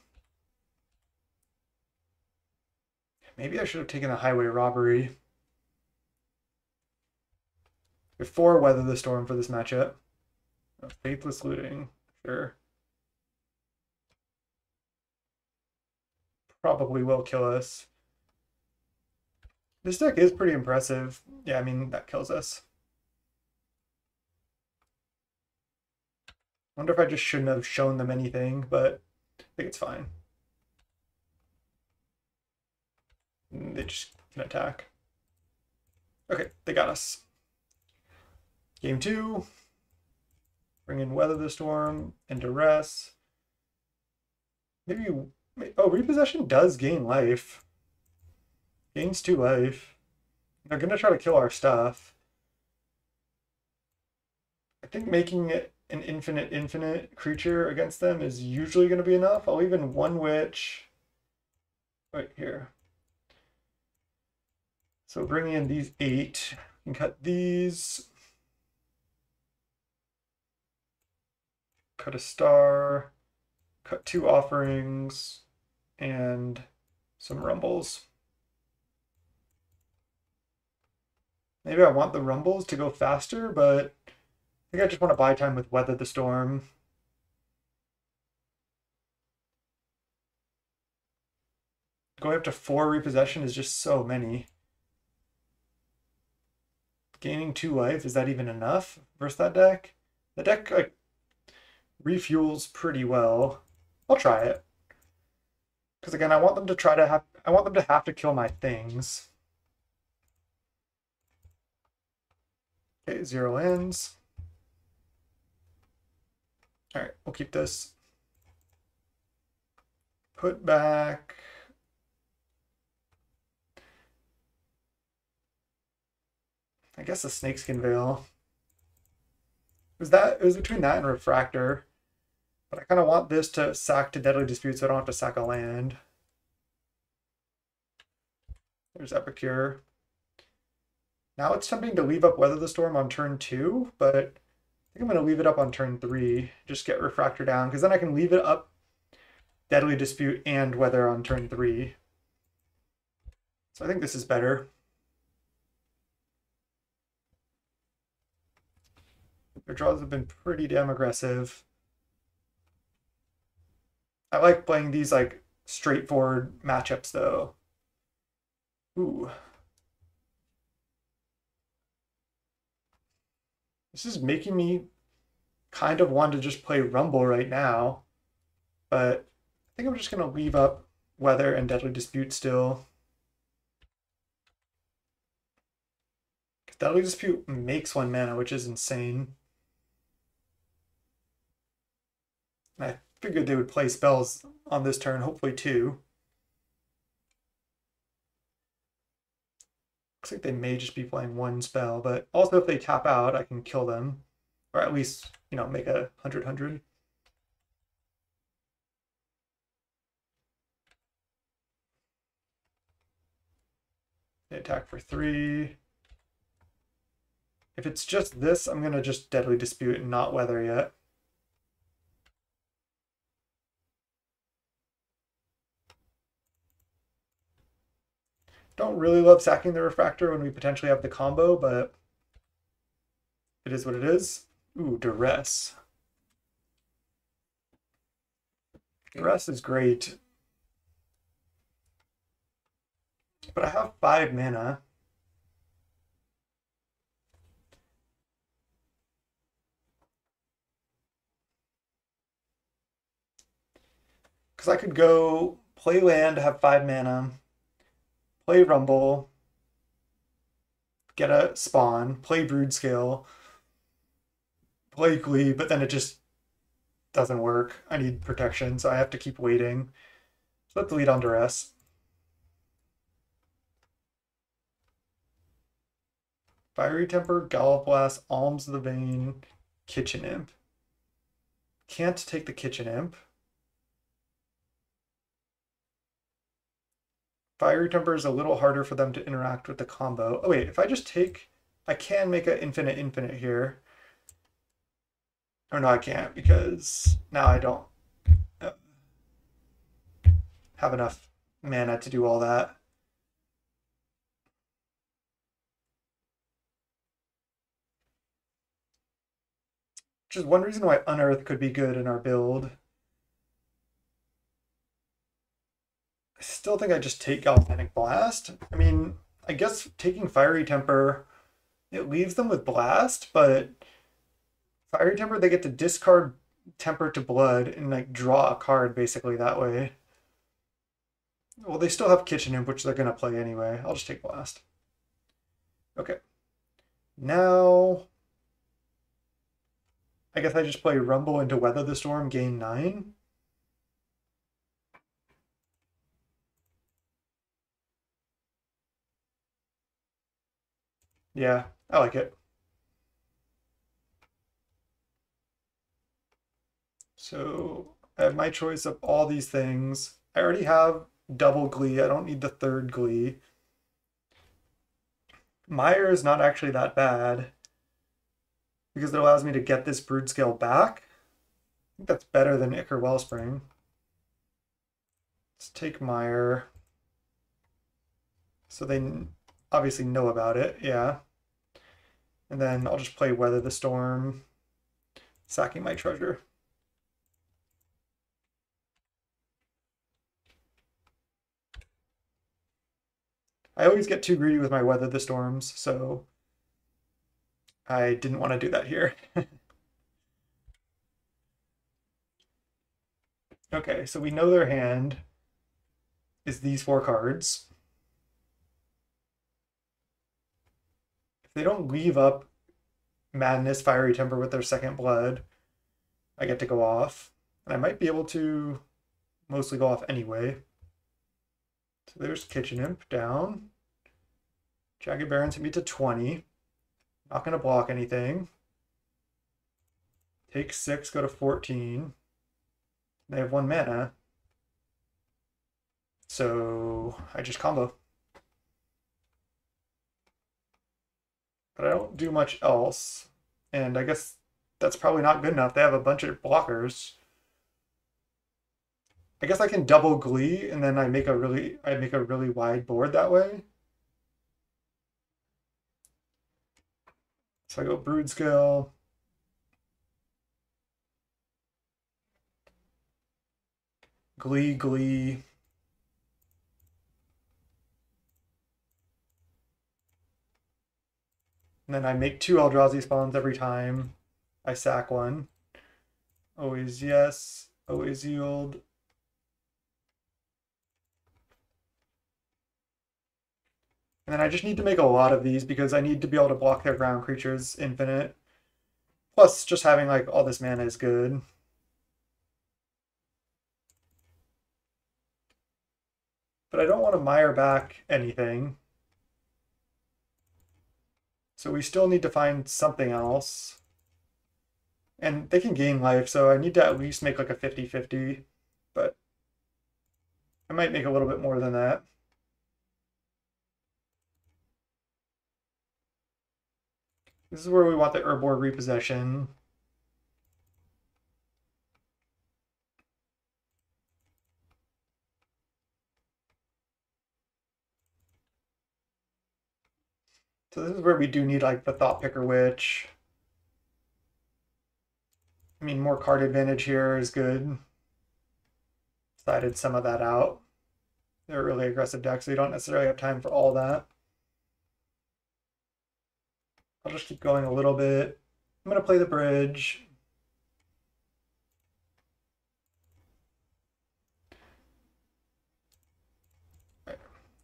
A: Maybe I should have taken a highway robbery. Before Weather the Storm for this matchup. Faithless Looting, sure. Probably will kill us. This deck is pretty impressive. Yeah, I mean, that kills us. Wonder if I just shouldn't have shown them anything, but I think it's fine. They just can attack. Okay, they got us. Game 2. Bring in Weather the Storm and Duress. Maybe. Oh, Repossession does gain life. Gains 2 life. They're gonna try to kill our stuff. I think making it an infinite creature against them is usually going to be enough. I'll even 1 witch right here. So bringing in these 8, and cut these. Cut a star, cut 2 offerings, and some rumbles. Maybe I want the rumbles to go faster, but I think I just want to buy time with Weather the Storm. Going up to 4 repossession is just so many. Gaining 2 life, is that even enough versus that deck? The deck like refuels pretty well. I'll try it. Because again, I want them to have to kill my things. Okay, 0 ends. Alright, we'll keep this. Put back. I guess the Snakeskin Veil. It was between that and Refractor. But I kind of want this to sack to Deadly Dispute so I don't have to sack a land. There's Epicure. Now it's tempting to leave up Weather the Storm on turn 2, but I think I'm going to leave it up on turn 3. Just get Refractor down, because then I can leave it up Deadly Dispute and Weather on turn 3. So I think this is better. Their draws have been pretty damn aggressive. I like playing these like straightforward matchups though. Ooh. This is making me kind of want to just play Rumble right now. But I think I'm just going to leave up Weather and Deadly Dispute still. Because Deadly Dispute makes 1 mana, which is insane. I figured they would play spells on this turn, hopefully 2. Looks like they may just be playing 1 spell, but also if they tap out, I can kill them. Or at least, you know, make a 100/100. They attack for 3. If it's just this, I'm going to just Deadly Dispute and not Weather yet. Don't really love sacking the Refractor when we potentially have the combo, but it is what it is. Ooh, Duress. Duress is great. But I have 5 mana. Because I could go play land, have 5 mana, play Rumble, get a spawn, play Broodscale, play Glee, but then it just doesn't work. I need protection, so I have to keep waiting. So let's lead on Duress. Fiery Temper, Gallop Blast, Alms of the Vein, Kitchen Imp. Can't take the Kitchen Imp. Fiery Temper is a little harder for them to interact with the combo. Oh wait, if I just take... I can make an infinite here. Or no, I can't, because now I don't have enough mana to do all that. Which is one reason why Unearth could be good in our build. I still think I just take Galvanic Blast. I mean, I guess taking Fiery Temper, it leaves them with Blast, but Fiery Temper, they get to discard temper to blood and like draw a card basically that way. Well, they still have Kitchen Imp, which they're going to play anyway. I'll just take Blast. Okay. Now, I guess I just play Rumble into Weather the Storm, gain 9. Yeah, I like it. So I have my choice of all these things. I already have double Glee. I don't need the third Glee. Mire is not actually that bad because it allows me to get this Broodscale back. I think that's better than Ichor Wellspring. Let's take Mire. So they obviously know about it, yeah. And then I'll just play Weather the Storm, sacking my treasure. I always get too greedy with my Weather the Storms, so I didn't want to do that here. Okay, so we know their hand is these 4 cards. If they don't leave up Madness, Fiery Temper with their second blood, I get to go off. And I might be able to mostly go off anyway. So there's Kitchen Imp down. Jagged Barons hit me to 20. Not going to block anything. Take 6, go to 14. They have 1 mana. So I just combo. But I don't do much else. And I guess that's probably not good enough. They have a bunch of blockers. I guess I can double Glee and then I make a really wide board that way. So I go Broodscale. Glee. And then I make 2 Eldrazi spawns every time I sack one. Always yes, always yield. And then I just need to make a lot of these because I need to be able to block their ground creatures infinite. Plus, just having like all this mana is good. But I don't want to mire back anything. So we still need to find something else. And they can gain life, so I need to at least make like a 50-50. But I might make a little bit more than that. This is where we want the Urborg repossession. So this is where we do need like the Thought Picker Witch. I mean, more card advantage here is good. Sided some of that out. They're a really aggressive deck, so you don't necessarily have time for all that. I'll just keep going a little bit. I'm going to play the bridge.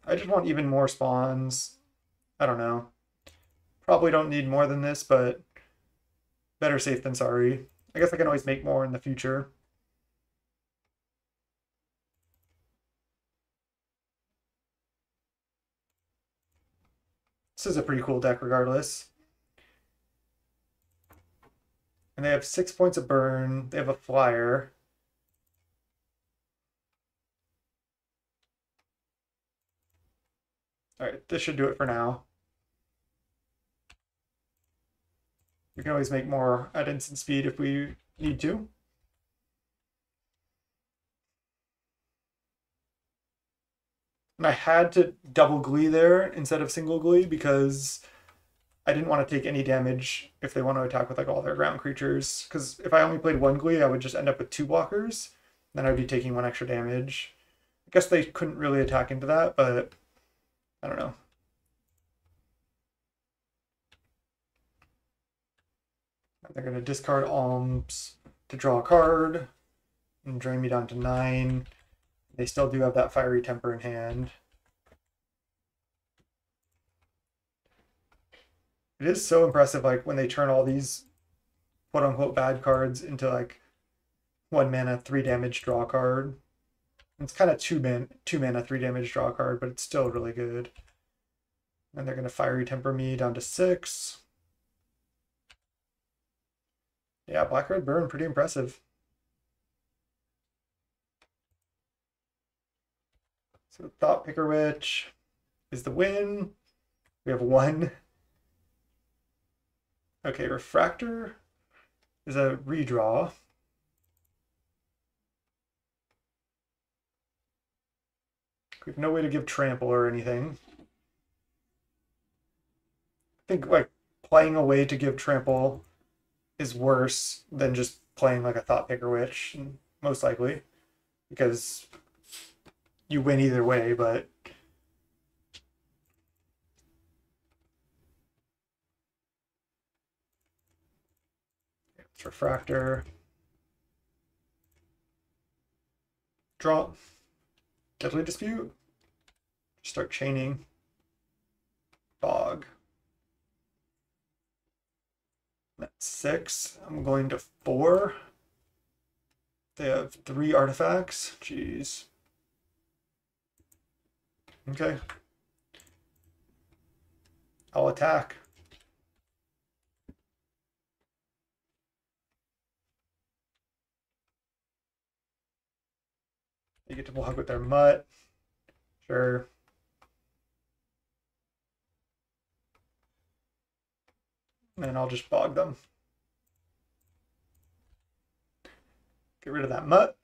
A: I just want even more spawns. I don't know. Probably don't need more than this, but better safe than sorry. I guess I can always make more in the future. This is a pretty cool deck regardless. And they have 6 points of burn. They have a flyer. All right, this should do it for now. We can always make more at instant speed if we need to. And I had to double Glee there instead of single Glee because I didn't want to take any damage if they want to attack with like all their ground creatures. Because if I only played 1 Glee, I would just end up with 2 blockers. Then I'd be taking 1 extra damage. I guess they couldn't really attack into that, but I don't know. They're going to discard Alms to draw a card and drain me down to 9. They still do have that Fiery Temper in hand. It is so impressive, like, when they turn all these quote-unquote bad cards into, like, 1 mana, 3 damage draw card. It's kind of 2 mana, 3 damage draw card, but it's still really good. And they're going to Fiery Temper me down to 6. Yeah, Black Red Burn, pretty impressive. So Thought Picker Witch is the win. We have 1. Okay, Refractor is a redraw. We have no way to give Trample or anything. I think like playing a way to give Trample is worse than just playing like a Thought Picker Witch, most likely, because you win either way, but it's Refractor. Draw. Deadly Dispute. Start chaining. Bog. That's 6. I'm going to 4. They have 3 artifacts. Jeez. Okay. I'll attack. You get to block with their mutt. Sure. And I'll just bog them. Get rid of that mutt.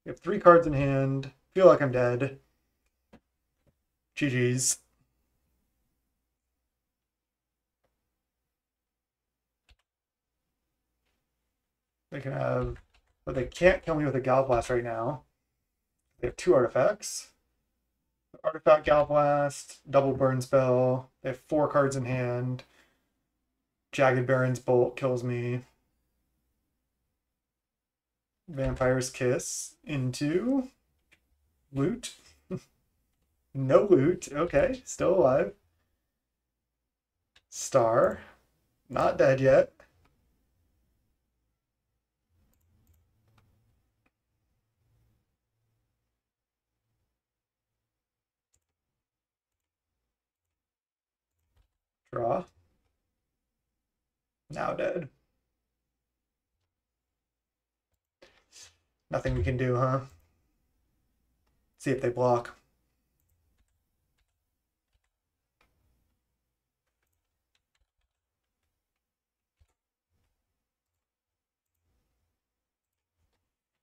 A: We have 3 cards in hand. Feel like I'm dead. GG's. They can have, but they can't kill me with a Galblast right now. They have 2 artifacts. Artifact Galblast, double burn spell. They have 4 cards in hand. Jagged Baron's Bolt kills me. Vampire's Kiss into loot. No loot. Okay, still alive. Star. Not dead yet. Draw. Now dead. Nothing we can do, huh? See if they block.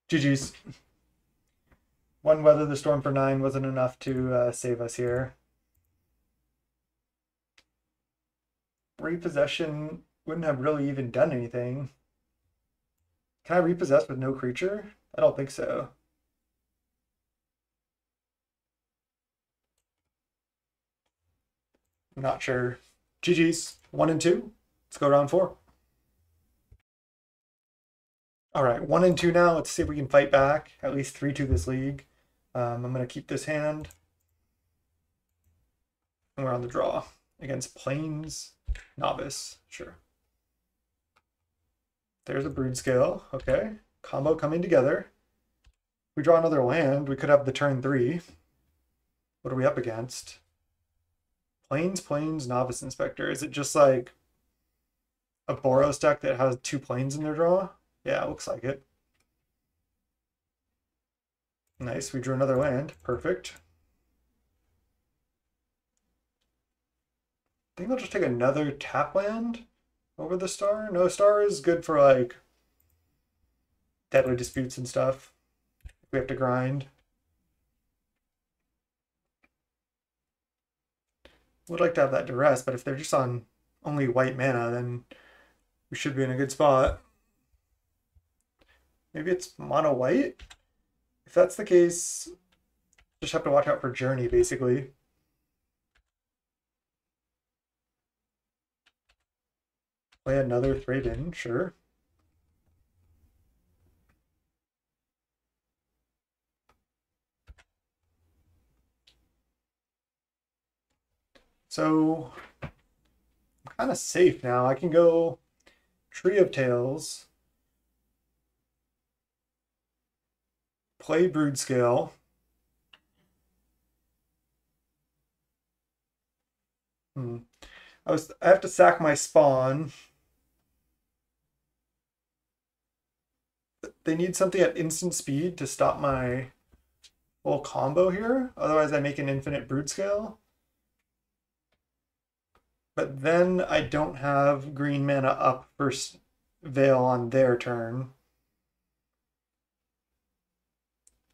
A: GG's. 1 Weather the Storm for 9 wasn't enough to save us here. Repossession wouldn't have really even done anything. Can I repossess with no creature? I don't think so. I'm not sure. GG's. 1 and 2. Let's go round 4. All right, 1 and 2 now. Let's see if we can fight back. At least 3-2 this league. I'm going to keep this hand. And we're on the draw against Plains Novice. Sure. There's a Broodscale. Okay. Combo coming together. If we draw another land, we could have the turn 3. What are we up against? Plains, Novice Inspector. Is it just like a Boros deck that has 2 plains in their draw? Yeah, it looks like it. Nice, we drew another land. Perfect. I think they'll just take another tap land over the Star. No, Star is good for like Deadly Disputes and stuff. We have to grind. Would like to have that Duress, but if they're just on only white mana, then we should be in a good spot. Maybe it's mono white? If that's the case, just have to watch out for Journey, basically. Play another Thraben, sure. So I'm kind of safe now. I can go Tree of Tails, play Broodscale. I have to sack my spawn. They need something at instant speed to stop my full combo here. Otherwise I make an infinite Broodscale. But then I don't have green mana up for Veil on their turn.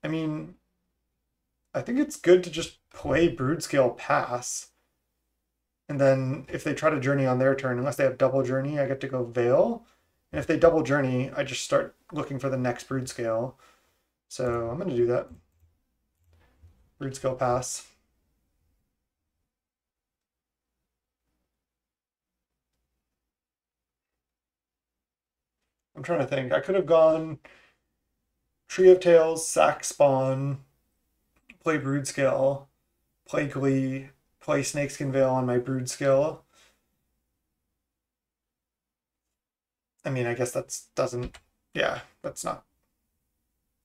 A: I mean, I think it's good to just play Broodscale pass. And then if they try to journey on their turn, unless they have double journey, I get to go Veil. And if they double journey, I just start looking for the next Broodscale. So I'm going to do that. Broodscale pass. I'm trying to think. I could have gone Tree of Tails, sack spawn, play Broodscale, play Glee, play Snakeskin Veil on my Broodscale. I mean, I guess that's that's not.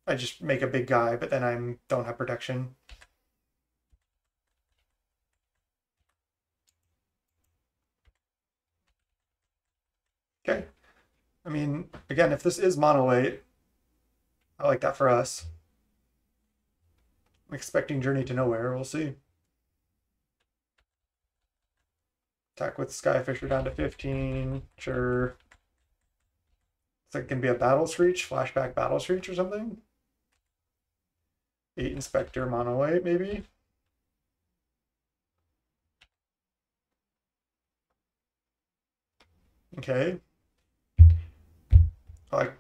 A: I just make a big guy, but then I don't have protection. Okay. I mean, again, if this is mono white, I like that for us. I'm expecting Journey to Nowhere. We'll see. Attack with Skyfisher down to 15. Sure. It's like going to be a Battle Screech, flashback Battle Screech or something. 8 Inspector mono white, maybe. Okay. I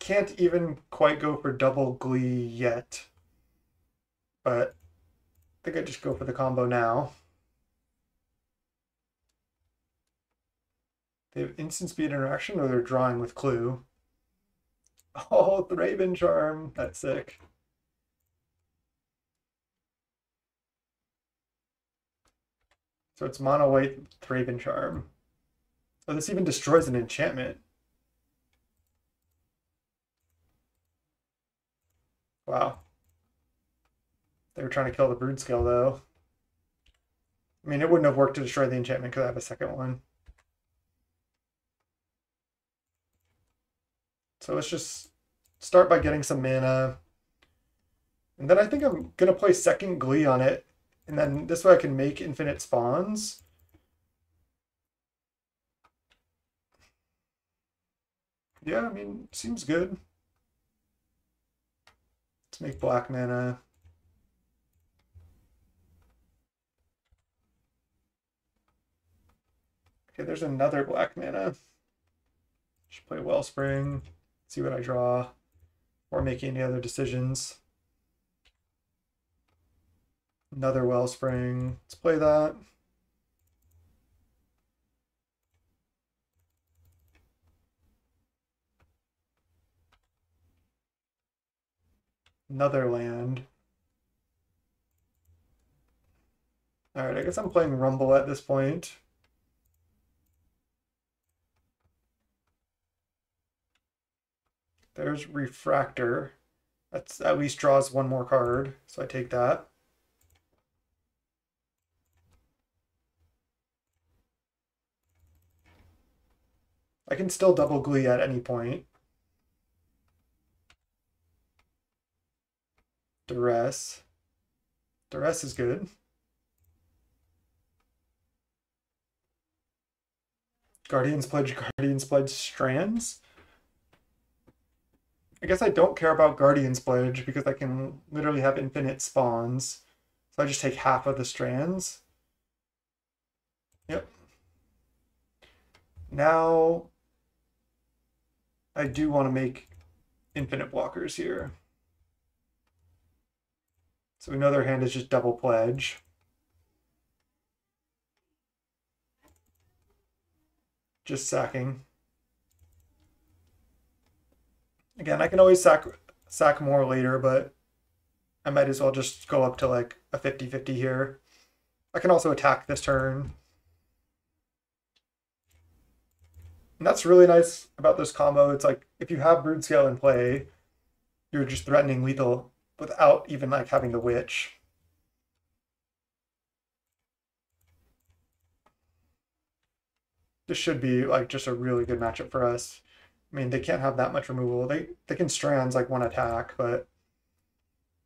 A: can't even quite go for double Glee yet, but I think I just go for the combo now. They have instant speed interaction, or they're drawing with Clue. Oh, Thraben Charm. That's sick. So it's mono white Thraben Charm. Oh, this even destroys an enchantment. Wow. They were trying to kill the Broodscale, though. I mean, it wouldn't have worked to destroy the enchantment because I have a second one. So let's just start by getting some mana. And then I think I'm going to play second Glee on it. And then this way I can make infinite spawns. Yeah, I mean, seems good. Let's make black mana. Okay, there's another black mana. Should play Wellspring, see what I draw, or make any other decisions. Another Wellspring. Let's play that. Another land. All right, I guess I'm playing Rumble at this point. There's Refractor. That's at least draws one more card, so I take that. I can still double Glee at any point. Duress. Duress is good. Guardian's Pledge Strands. I guess I don't care about Guardian's Pledge because I can literally have infinite spawns. So I just take half of the strands. Yep. Now I do want to make infinite blockers here. So we know their hand is just double pledge. Just sacking. Again, I can always sack more later, but I might as well just go up to like a 50-50 here. I can also attack this turn. And that's really nice about this combo. It's like if you have Broodscale in play, you're just threatening lethal without even like having the Witch. This should be like just a really good matchup for us. I mean, they can't have that much removal. They can strands like one attack, but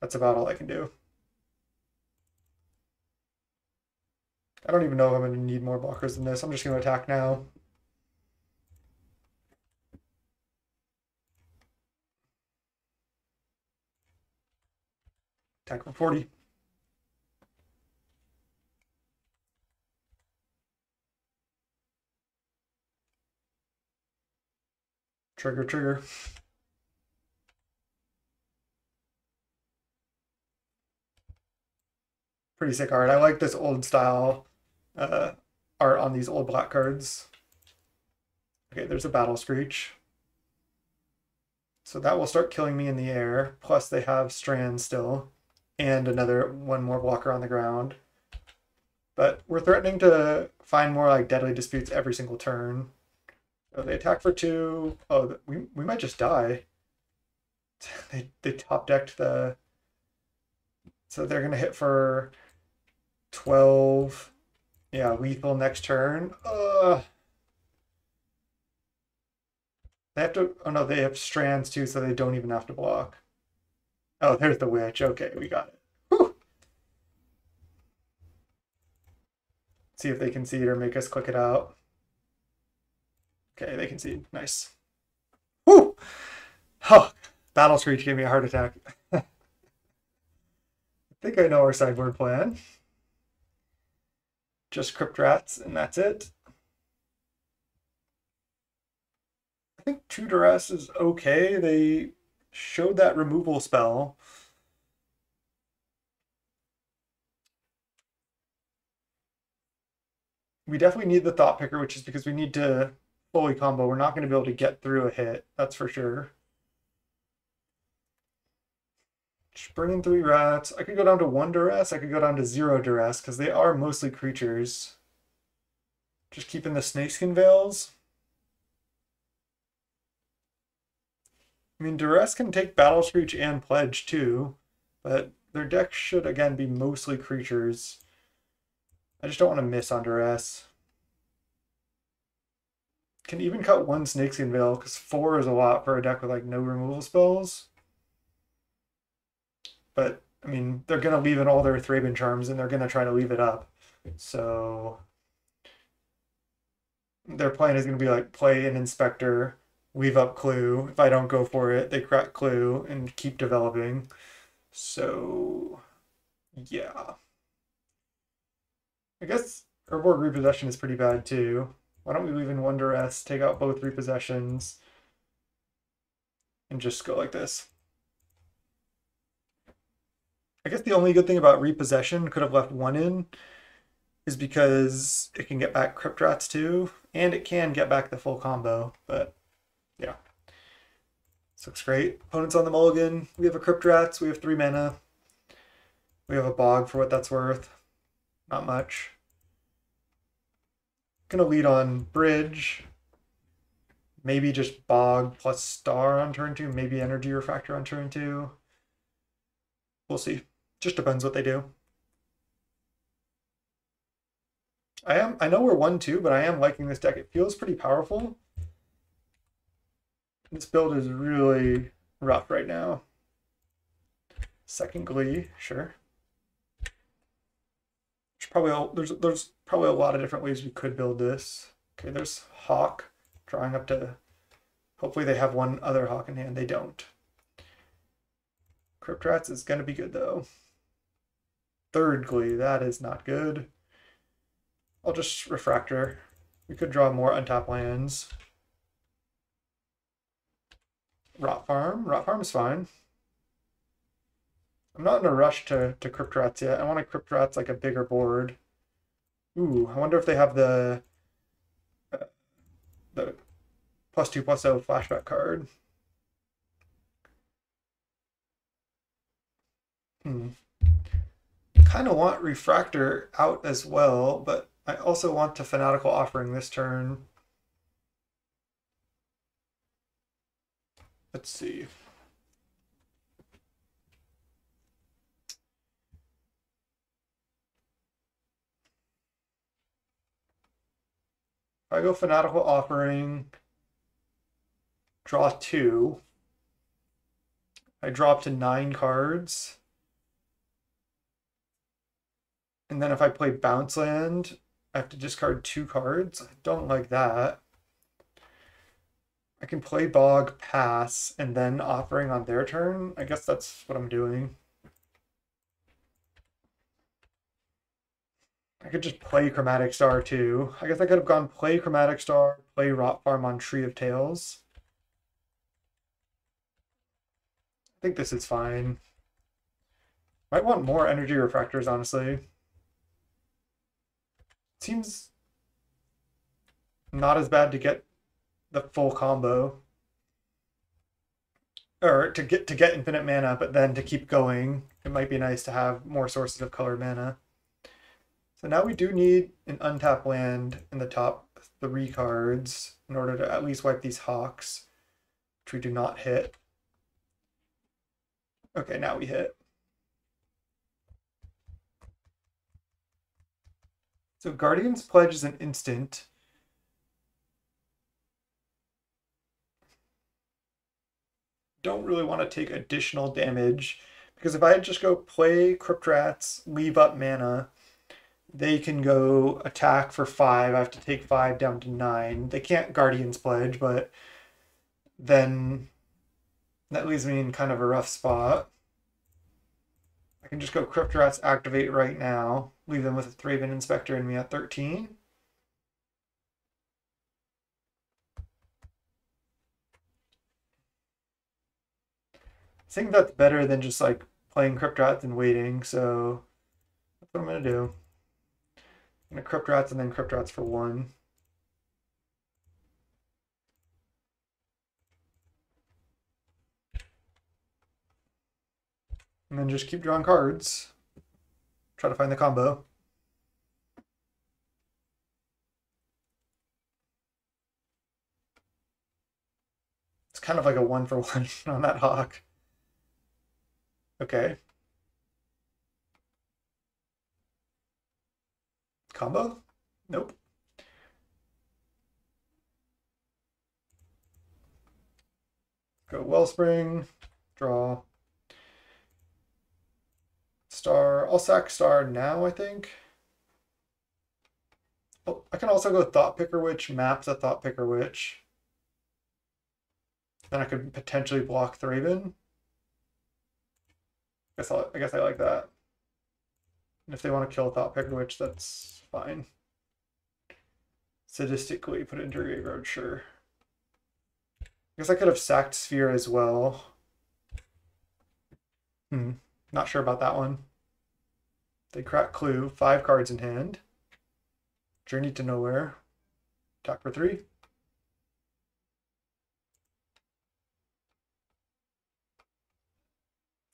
A: that's about all I can do. I don't even know if I'm going to need more blockers than this. I'm just going to attack now. Attack for 40. Trigger, trigger. Pretty sick art. I like this old style art on these old black cards. Okay, there's a Battle Screech. So that will start killing me in the air. Plus they have Strand still. And another one more blocker on the ground. But we're threatening to find more like Deadly Disputes every single turn. So they attack for 2. Oh, we might just die. They top decked the... So they're going to hit for 12. Yeah, lethal next turn. They have to... Oh no, they have strands too, so they don't even have to block. Oh, there's the Witch. Okay, we got it. Whew. See if they can see it or make us click it out. Okay, they can see. Nice. Whew! Oh, Battle Screech gave me a heart attack. I think I know our sideboard plan. Just Crypt Rats, and that's it. I think 2 Duress is okay. They showed that removal spell. We definitely need the Thought Picker, which is because we need to fully combo. We're not going to be able to get through a hit, that's for sure. Just bring in 3 rats. I could go down to 1 Duress. I could go down to 0 Duress, because they are mostly creatures. Just keeping the Snakeskin Veils. I mean, Duress can take Battle Screech and Pledge too, but their deck should again be mostly creatures. I just don't want to miss on Duress. Can even cut 1 Snakeskin Veil, because 4 is a lot for a deck with like no removal spells. But, I mean, they're going to leave in all their Thraben Charms, and they're going to try to leave it up. So, their plan is going to be like, play an Inspector, leave up Clue. If I don't go for it, they crack Clue and keep developing. So, yeah. I guess Urborg Repossession is pretty bad too. Why don't we leave in 1 Duress, take out both repossessions, and just go like this. I guess the only good thing about repossession, could have left 1 in, is because it can get back Crypt Rats too, and it can get back the full combo, but yeah. This looks great. Opponent's on the mulligan. We have a Crypt Rats, we have 3 mana. We have a Bog for what that's worth. Not much. Gonna lead on Bridge. Maybe just Bog plus Star on turn 2, maybe Energy Refractor on turn 2. We'll see. Just depends what they do. I know we're 1-2, but I am liking this deck. It feels pretty powerful. This build is really rough right now. Second Glee, sure. There's probably a lot of different ways we could build this. Okay, there's Hawk, drawing up to... Hopefully they have 1 other Hawk in hand. They don't. Crypt Rats is going to be good, though. Third Glee, that is not good. I'll just Refractor. We could draw more untapped lands. Rot Farm. Rot Farm is fine. I'm not in a rush to Crypt Rats yet. I want to Crypt Rats like a bigger board. Ooh, I wonder if they have the +2/+0 flashback card. Kind of want Refractor out as well, but I also want to Fanatical Offering this turn. Let's see. If I go Fanatical Offering, draw 2, I drop to 9 cards. And then if I play Bounce Land, I have to discard 2 cards. I don't like that. I can play Bog, pass, and then Offering on their turn. I guess that's what I'm doing. I could just play Chromatic Star too. I guess I could have gone play Chromatic Star, play Rot Farm on Tree of Tails. I think this is fine. Might want more energy refractors, honestly. Seems not as bad to get the full combo. Or to get infinite mana, but then to keep going, it might be nice to have more sources of colored mana. So now we do need an untapped land in the top 3 cards in order to at least wipe these Hawks, which we do not hit. Okay, now we hit. So Guardian's Pledge is an instant. Don't really want to take additional damage, because if I just go play Crypt Rats, leave up mana, they can go attack for 5. I have to take 5 down to 9. They can't Guardian's Pledge, but then that leaves me in kind of a rough spot. I can just go Crypt Rats, activate right now, leave them with a Thraben Inspector and me at 13. I think that's better than just like playing Crypt Rats and waiting, so that's what I'm going to do. I'm going to Crypt Rats and then Crypt Rats for 1. And then just keep drawing cards. Try to find the combo. It's kind of like a 1-for-1 on that Hawk. Okay. Combo? Nope. Go Wellspring, draw. Star. I'll sack Star now, I think. Oh, I can also go Thought Picker Witch, map the Thought Picker Witch. Then I could potentially block Thraben. I guess I like that. And if they want to kill Thought Picker Witch, that's fine. Sadistically put it into graveyard, sure. I guess I could have sacked Sphere as well. Not sure about that one. They crack Clue, 5 cards in hand. Journey to Nowhere. Attack for 3.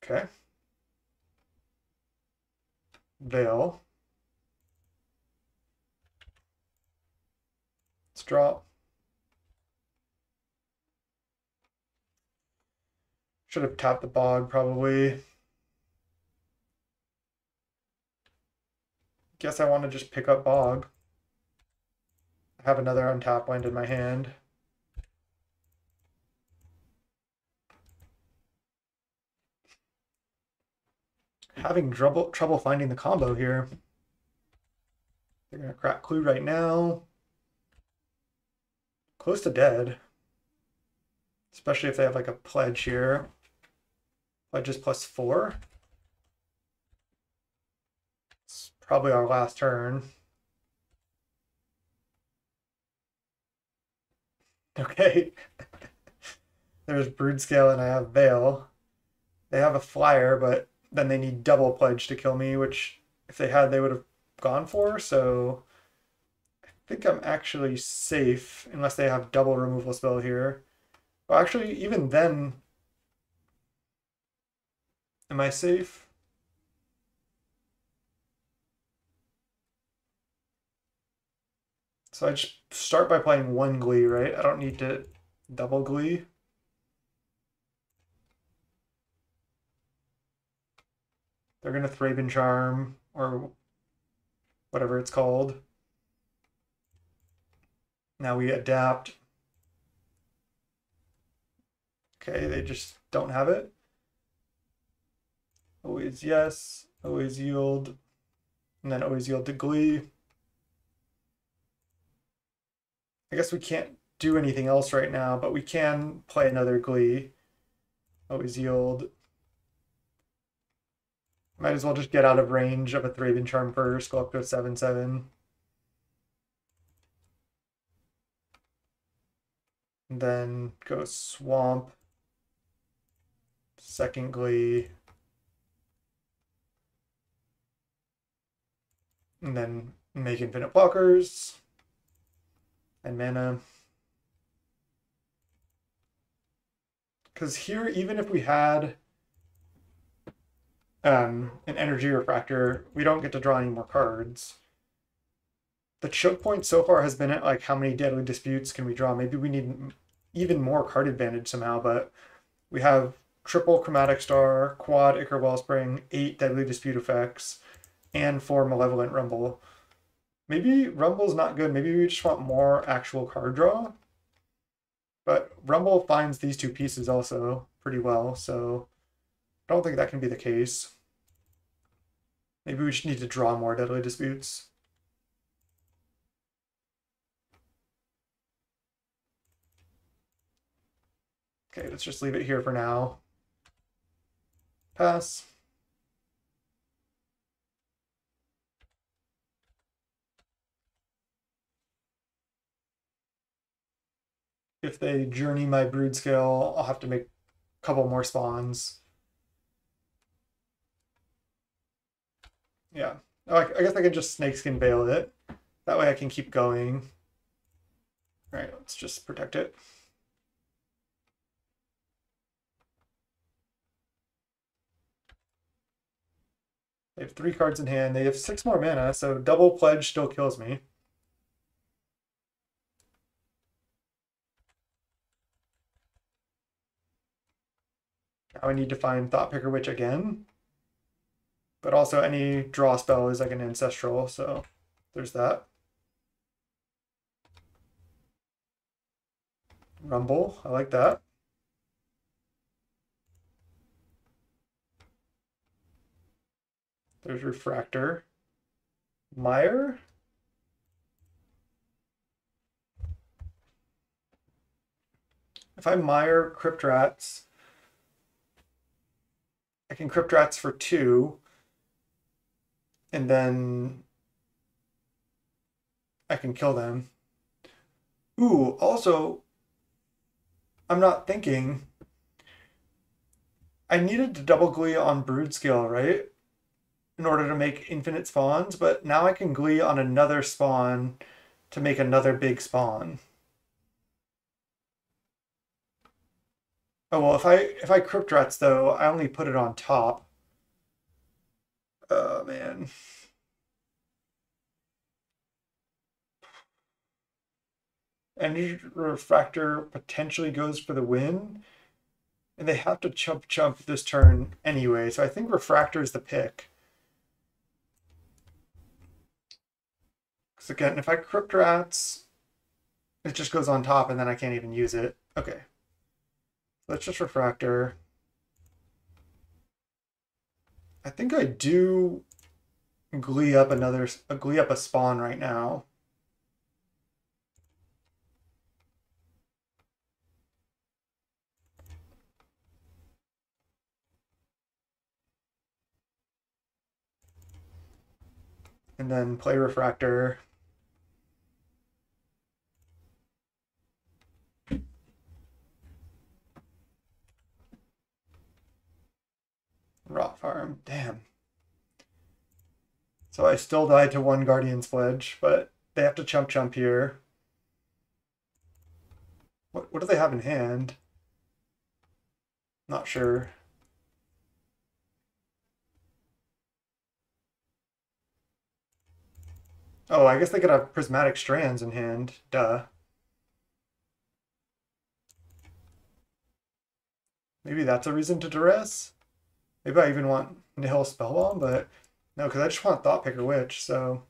A: Okay. Veil. Let's draw. Should have tapped the Bog, probably. Guess I want to just pick up Bog. I have another untapped land in my hand. Having trouble finding the combo here. They're going to crack Clue right now. Close to dead. Especially if they have like a pledge here. Pledges plus 4. It's probably our last turn. Okay. There's Broodscale and I have Veil. They have a flyer, but then they need double pledge to kill me, which if they had, they would have gone for. So I think I'm actually safe unless they have double removal spell here. Well, actually, even then, am I safe? So I just start by playing 1 Glee, right? I don't need to double Glee. They're going to Thraben Charm or whatever it's called. Now we adapt. Okay, they just don't have it. Always yes, always yield, and then always yield to Glee. I guess we can't do anything else right now, but we can play another Glee. Always yield. Might as well just get out of range of a Thraben Charm first, go up to a 7/7. And then go Swamp. Second Glee. And then make infinite blockers. And mana. Because here, even if we had an energy refractor, we don't get to draw any more cards. The choke point so far has been at like how many deadly disputes can we draw. Maybe we need even more card advantage somehow, but we have triple Chromatic Star, quad Ichor Wellspring, 8 deadly dispute effects, and 4 Malevolent Rumble. Maybe Rumble's not good. Maybe we just want more actual card draw. But Rumble finds these two pieces also pretty well, so I don't think that can be the case. Maybe we just need to draw more deadly disputes. Okay, let's just leave it here for now. Pass. If they journey my Broodscale, I'll have to make a couple more spawns. Yeah. Oh, I guess I can just Snakeskin Veil it. That way I can keep going. All right, let's just protect it. They have 3 cards in hand. They have 6 more mana, so double pledge still kills me. Now I need to find Thought Picker Witch again. But also any draw spell is like an ancestral, so there's that. Rumble, I like that. There's Refractor. Mire. If I Mire Crypt Rats, I can Crypt Rats for 2. And then I can kill them. Ooh, also, I'm not thinking. I needed to double Glee on Broodscale, right? In order to make infinite spawns, but now I can Glee on another spawn to make another big spawn. Oh well, if I Crypt Rats though, I only put it on top. Oh man. Energy Refractor potentially goes for the win. And they have to chump this turn anyway, so I think Refractor is the pick. Because again, if I Crypt Rats, it just goes on top and then I can't even use it. Okay. Let's just Refractor. I think I do Glee up a spawn right now. And then play Refractor. Rot Farm, damn. So I still died to 1 Guardian's Pledge, but they have to chump here. What do they have in hand? Not sure. Oh, I guess they could have Prismatic Strands in hand. Duh. Maybe that's a reason to duress? Maybe I even want Nihil Spellbomb, but no, because I just want Thought Picker Witch, so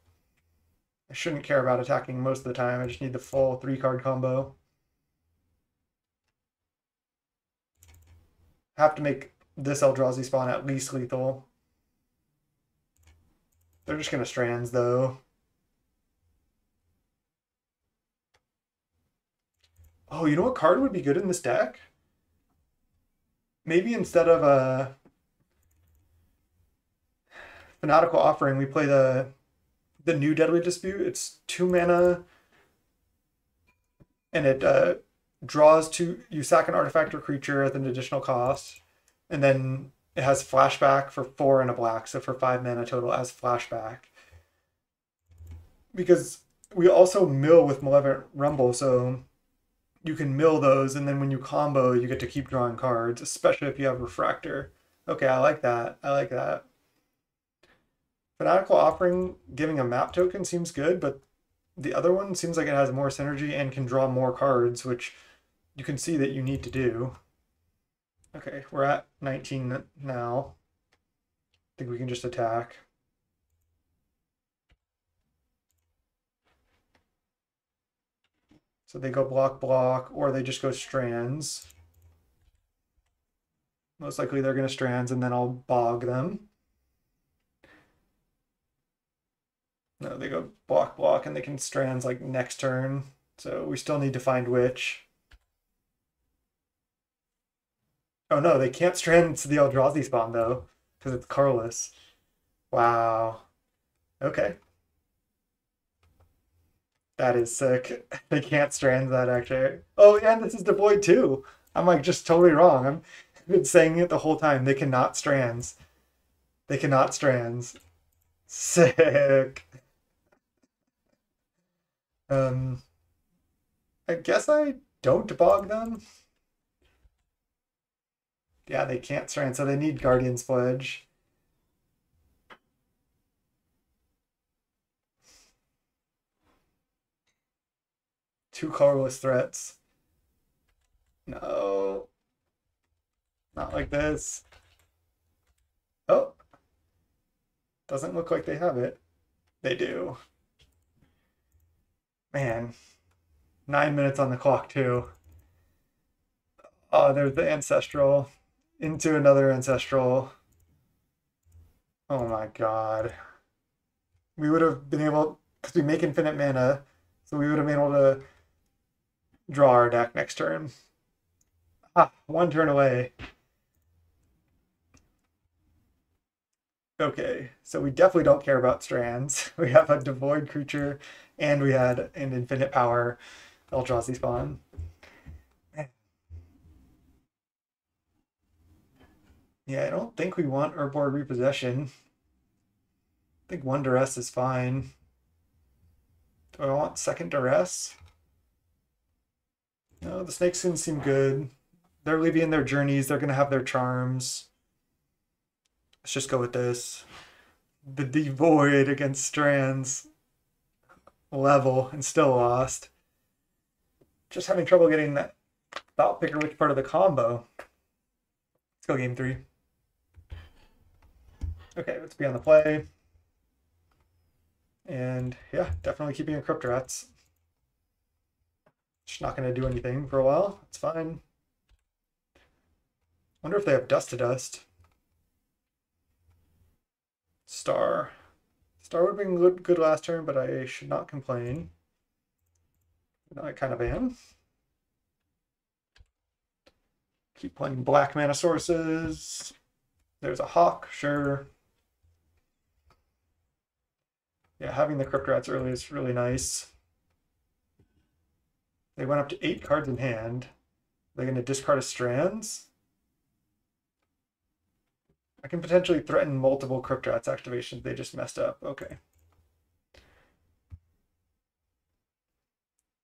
A: I shouldn't care about attacking most of the time. I just need the full 3-card combo. Have to make this Eldrazi spawn at least lethal. They're just gonna Strands though. Oh, you know what card would be good in this deck? Maybe instead of a Fanatical Offering, we play the new Deadly Dispute. It's 2 mana, and it draws 2. You sack an artifact or creature at an additional cost, and then it has flashback for 4 and a black, so for 5 mana total as flashback. Because we also mill with Malevolent Rumble, so you can mill those, and then when you combo, you get to keep drawing cards, especially if you have Refractor. Okay, I like that. I like that. Fanatical Offering, giving a map token seems good, but the other one seems like it has more synergy and can draw more cards, which you can see that you need to do. Okay, we're at 19 now. I think we can just attack. So they go block, block, or they just go Strands. Most likely they're going to Strands, and then I'll bog them. No, they go block, block, and they can Strands like next turn. So we still need to find which. Oh no, they can't Strand to the Eldrazi spawn though, because it's colorless. Wow. Okay. That is sick. They can't Strand that actually. Oh, and this is Devoid too. I'm like just totally wrong. I've been saying it the whole time. They cannot Strands. They cannot Strands. Sick. I guess I don't bog them. Yeah, they can't Strand, so they need Guardian's Pledge. Two colorless threats. No. Not like this. Oh. Doesn't look like they have it. They do. Man. 9 minutes on the clock, too. Oh, there's the Ancestral. Into another Ancestral. Oh my god. We would have been able, because we make infinite mana, so we would have been able to draw our deck next turn. Ah, 1 turn away. Okay, so we definitely don't care about Strands. We have a Devoid creature, and we had an infinite power Eldrazi spawn. Yeah, I don't think we want Urborg Repossession. I think 1 Duress is fine. Do I want 2nd Duress? No, the Snakeskins seem good. They're leaving their journeys. They're going to have their charms. Let's just go with this. The Devoid against Strands. Level and still lost. Just having trouble getting that Thought Picker which part of the combo. Let's go game 3. Okay, let's be on the play. And yeah, definitely keeping a Crypt Rats. Just not going to do anything for a while. It's fine. Wonder if they have Dust to Dust. Star. Star would have been good last turn, but I should not complain. I kind of am. Keep playing black mana sources. There's a Hawk, sure. Yeah, having the Crypt Rats early is really nice. They went up to 8 cards in hand. They're going to discard a Strands. I can potentially threaten multiple Crypt Rats activations. They just messed up. Okay.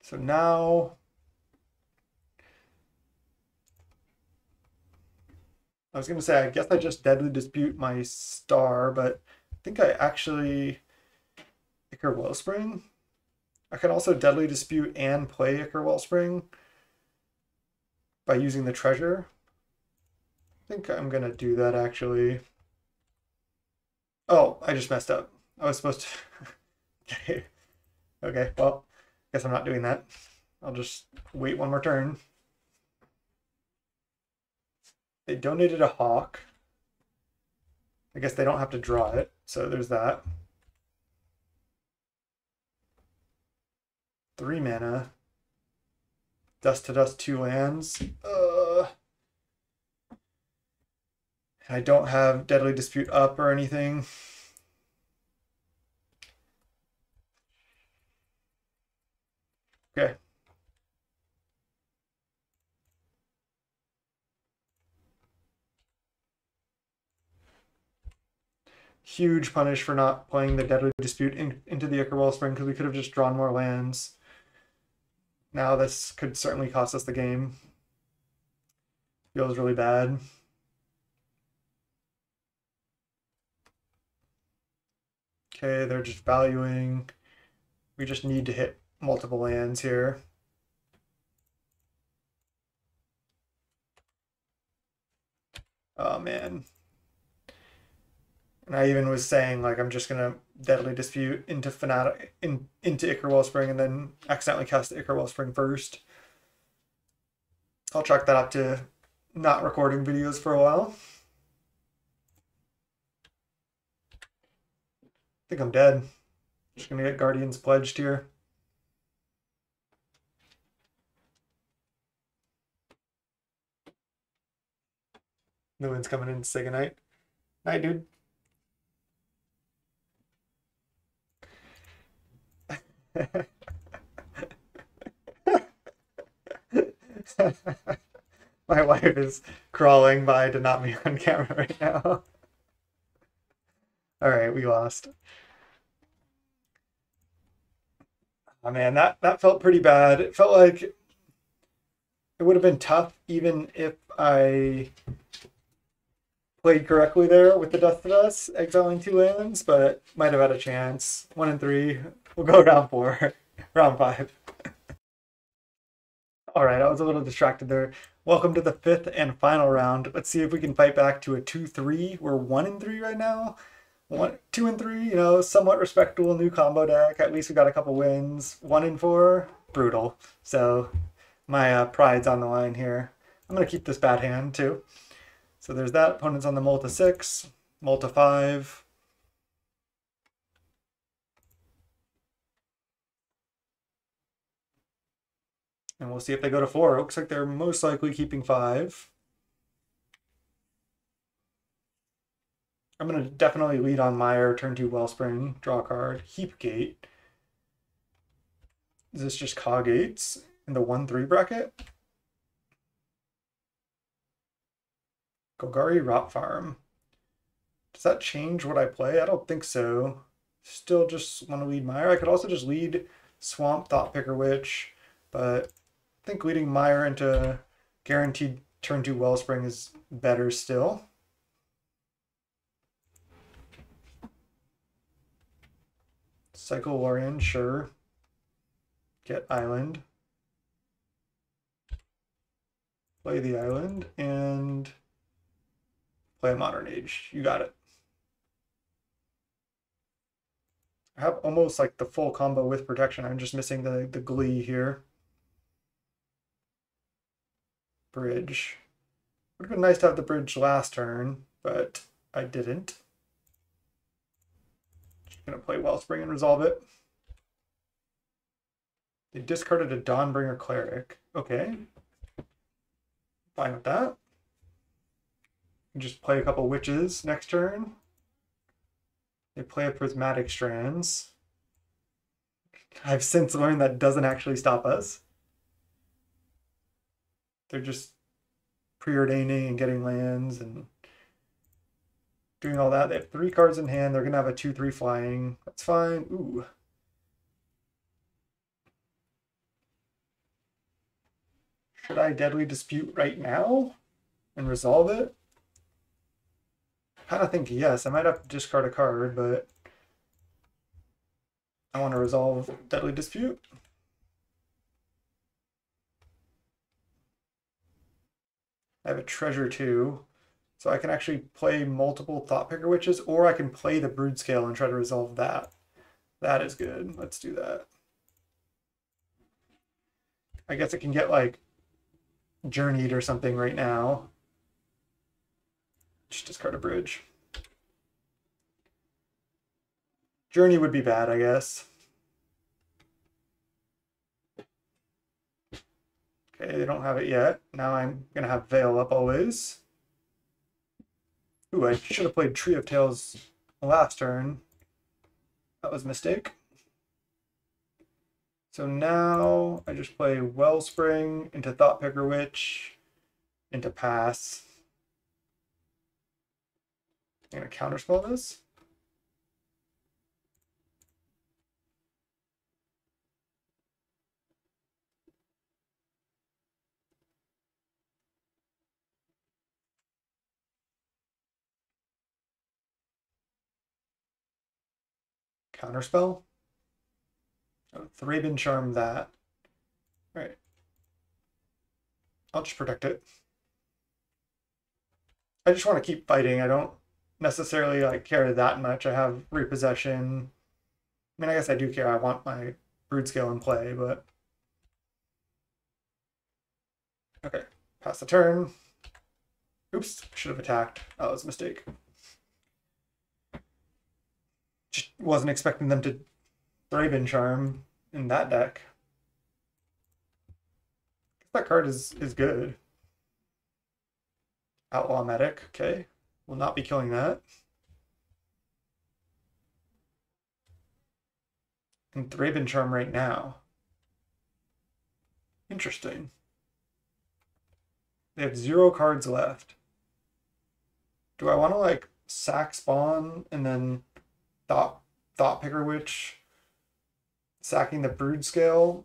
A: So now I was going to say, I guess I just Deadly Dispute my Star, but I think I actually Ichor Wellspring. I can also Deadly Dispute and play Ichor Wellspring by using the treasure. I think I'm going to do that actually. Oh, I just messed up. I was supposed to. Okay. Okay, well, guess I'm not doing that. I'll just wait one more turn. They donated a hawk. I guess they don't have to draw it, so there's that. 3 mana. Dust to dust, 2 lands. I don't have Deadly Dispute up or anything. Okay. Huge punish for not playing the Deadly Dispute into the Ichor Wellspring because we could have just drawn more lands. Now this could certainly cost us the game. Feels really bad. Okay, they're just valuing. We just need to hit multiple lands here. Oh man. And I even was saying like I'm just gonna Deadly Dispute into Fanatic into Ichor Wellspring and then accidentally cast the Ichor Wellspring first. I'll chalk that up to not recording videos for a while. I think I'm dead. Just gonna get Guardians pledged here. No one's coming in to say goodnight. Night, dude. My wife is crawling by to not be on camera right now. All right, we lost. Oh man, that felt pretty bad. It felt like it would have been tough even if I played correctly there with the Dust to Dust, exiling 2 lands, but might have had a chance. 1 and 3. We'll go round 4, round 5. All right, I was a little distracted there. Welcome to the 5th and final round. Let's see if we can fight back to a 2-3. We're 1 and 3 right now. 2 and 3, you know, somewhat respectable new combo deck. At least we got a couple wins. 1 and 4, brutal. So my pride's on the line here. I'm gonna keep this bad hand too. So there's that. Opponent's on the Multa 6, Multa 5. And we'll see if they go to 4. It looks like they're most likely keeping 5. I'm going to definitely lead on Mire, turn 2 Wellspring, draw a card, Heapgate. Is this just Coggates in the 1-3 bracket? Golgari Rot Farm. Does that change what I play? I don't think so. Still just want to lead Mire. I could also just lead Swamp, Thought Picker Witch, but I think leading Mire into guaranteed turn 2 Wellspring is better still. Cycle Lorian, sure. Get Island. Play the Island and play a Modern Age. You got it. I have almost like the full combo with protection. I'm just missing the Glee here. Bridge. Would have been nice to have the bridge last turn, but I didn't. Just gonna play Wellspring and resolve it. They discarded a Dawnbringer Cleric. Okay. Fine with that. Just play a couple Witches next turn. They play a Prismatic Strands. I've since learned that doesn't actually stop us. They're just preordaining and getting lands and doing all that. They have 3 cards in hand. They're going to have a 2-3 flying. That's fine. Ooh. Should I Deadly Dispute right now and resolve it? I kind of think yes. I might have to discard a card, but I want to resolve Deadly Dispute. I have a Treasure too. So I can actually play multiple Thought Picker Witches, or I can play the Broodscale and try to resolve that. That is good. Let's do that. I guess it can get like journeyed or something right now. Just discard a bridge. Journey would be bad, I guess. Okay, they don't have it yet. Now I'm going to have Veil up always. Ooh, I should have played Tree of Tales last turn. That was a mistake. So now I just play Wellspring into Thought Picker Witch into Pass. I'm going to counterspell this. Counterspell. Oh, Thraben Charm that. All right. I'll just protect it. I just want to keep fighting. I don't necessarily like care that much. I have repossession. I mean, I guess I do care. I want my Broodscale in play, but okay. Pass the turn. Oops, should have attacked. That was a mistake. Just wasn't expecting them to Thraben Charm in that deck. That card is good. Outlaw Medic, okay. Will not be killing that. And Thraben Charm right now. Interesting. They have 0 cards left. Do I want to like sack spawn and then Thought Picker Witch sacking the Broodscale?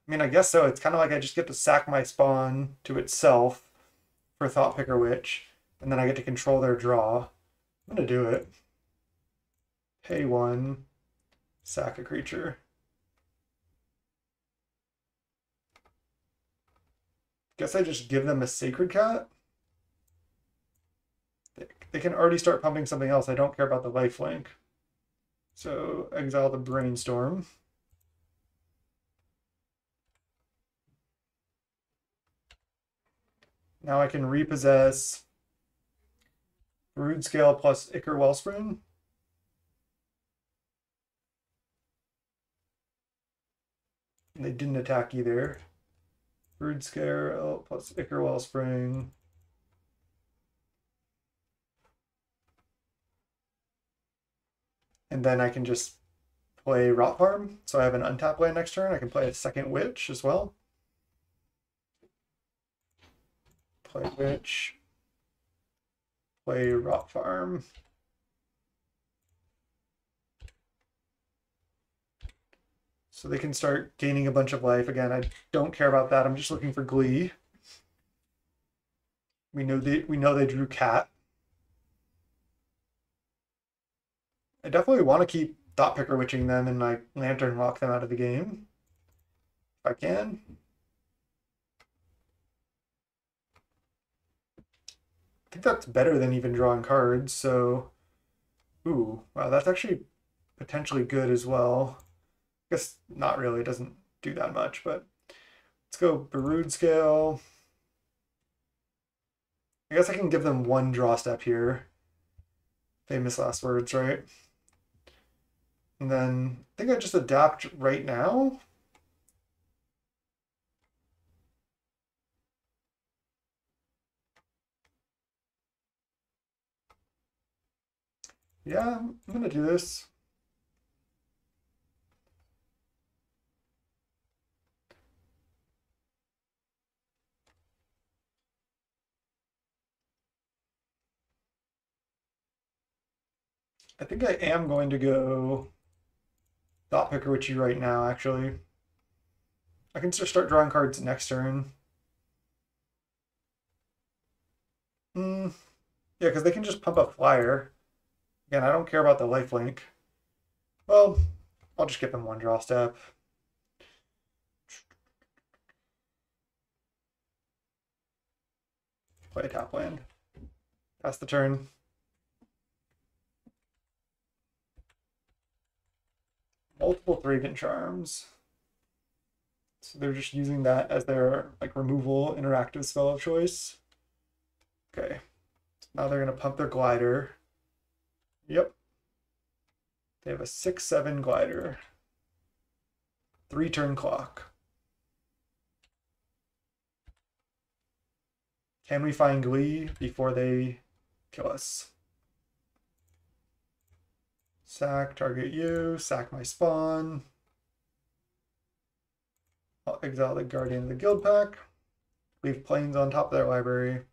A: I mean, I guess so. It's kind of like I just get to sack my spawn to itself for Thought Picker Witch, and then I get to control their draw. I'm going to do it. Pay 1, sack a creature. Guess I just give them a Sacred Cat. They can already start pumping something else. I don't care about the lifelink. So exile the Brainstorm. Now I can repossess Broodscale plus Ichor Wellspring. And they didn't attack either. Broodscale plus Ichor Wellspring. And then I can just play Rot Farm. So I have an untapped land next turn. I can play a second Witch as well. Play Witch. Play Rot Farm. So they can start gaining a bunch of life. Again, I don't care about that. I'm just looking for Glee. We know they drew Cat. I definitely want to keep Thought Picker Witching them and like Lantern Lock them out of the game. If I can. I think that's better than even drawing cards, so... Ooh, wow, that's actually potentially good as well. I guess not really, it doesn't do that much, but... Let's go Broodscale. I guess I can give them 1 draw step here. Famous last words, right? And then I think I just adapt right now. Yeah, I'm gonna do this. I think I am going to go Thought Picker Witchy right now, actually. I can just start drawing cards next turn. Yeah, because they can just pump a flyer. Again, I don't care about the lifelink. Well, I'll just give them 1 draw step. Play a tap land. Pass the turn. Multiple Thraven Charms. So they're just using that as their like removal interactive spell of choice. Okay. So now they're gonna pump their glider. Yep. They have a 6/7 glider. 3-turn clock. Can we find Glee before they kill us? Sack, target you, sack my spawn. I'll exile the Guardian of the Guild Pack. Leave planes on top of their library.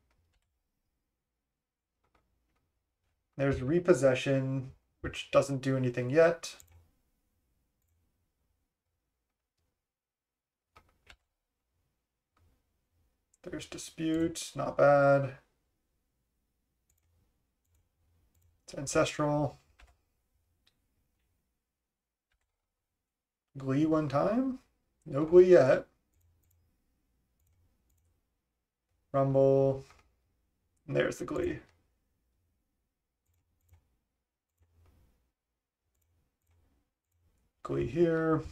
A: There's Repossession, which doesn't do anything yet. There's Dispute, not bad. It's Ancestral. Glee one time? No Glee yet. Rumble. And there's the Glee. Glee here.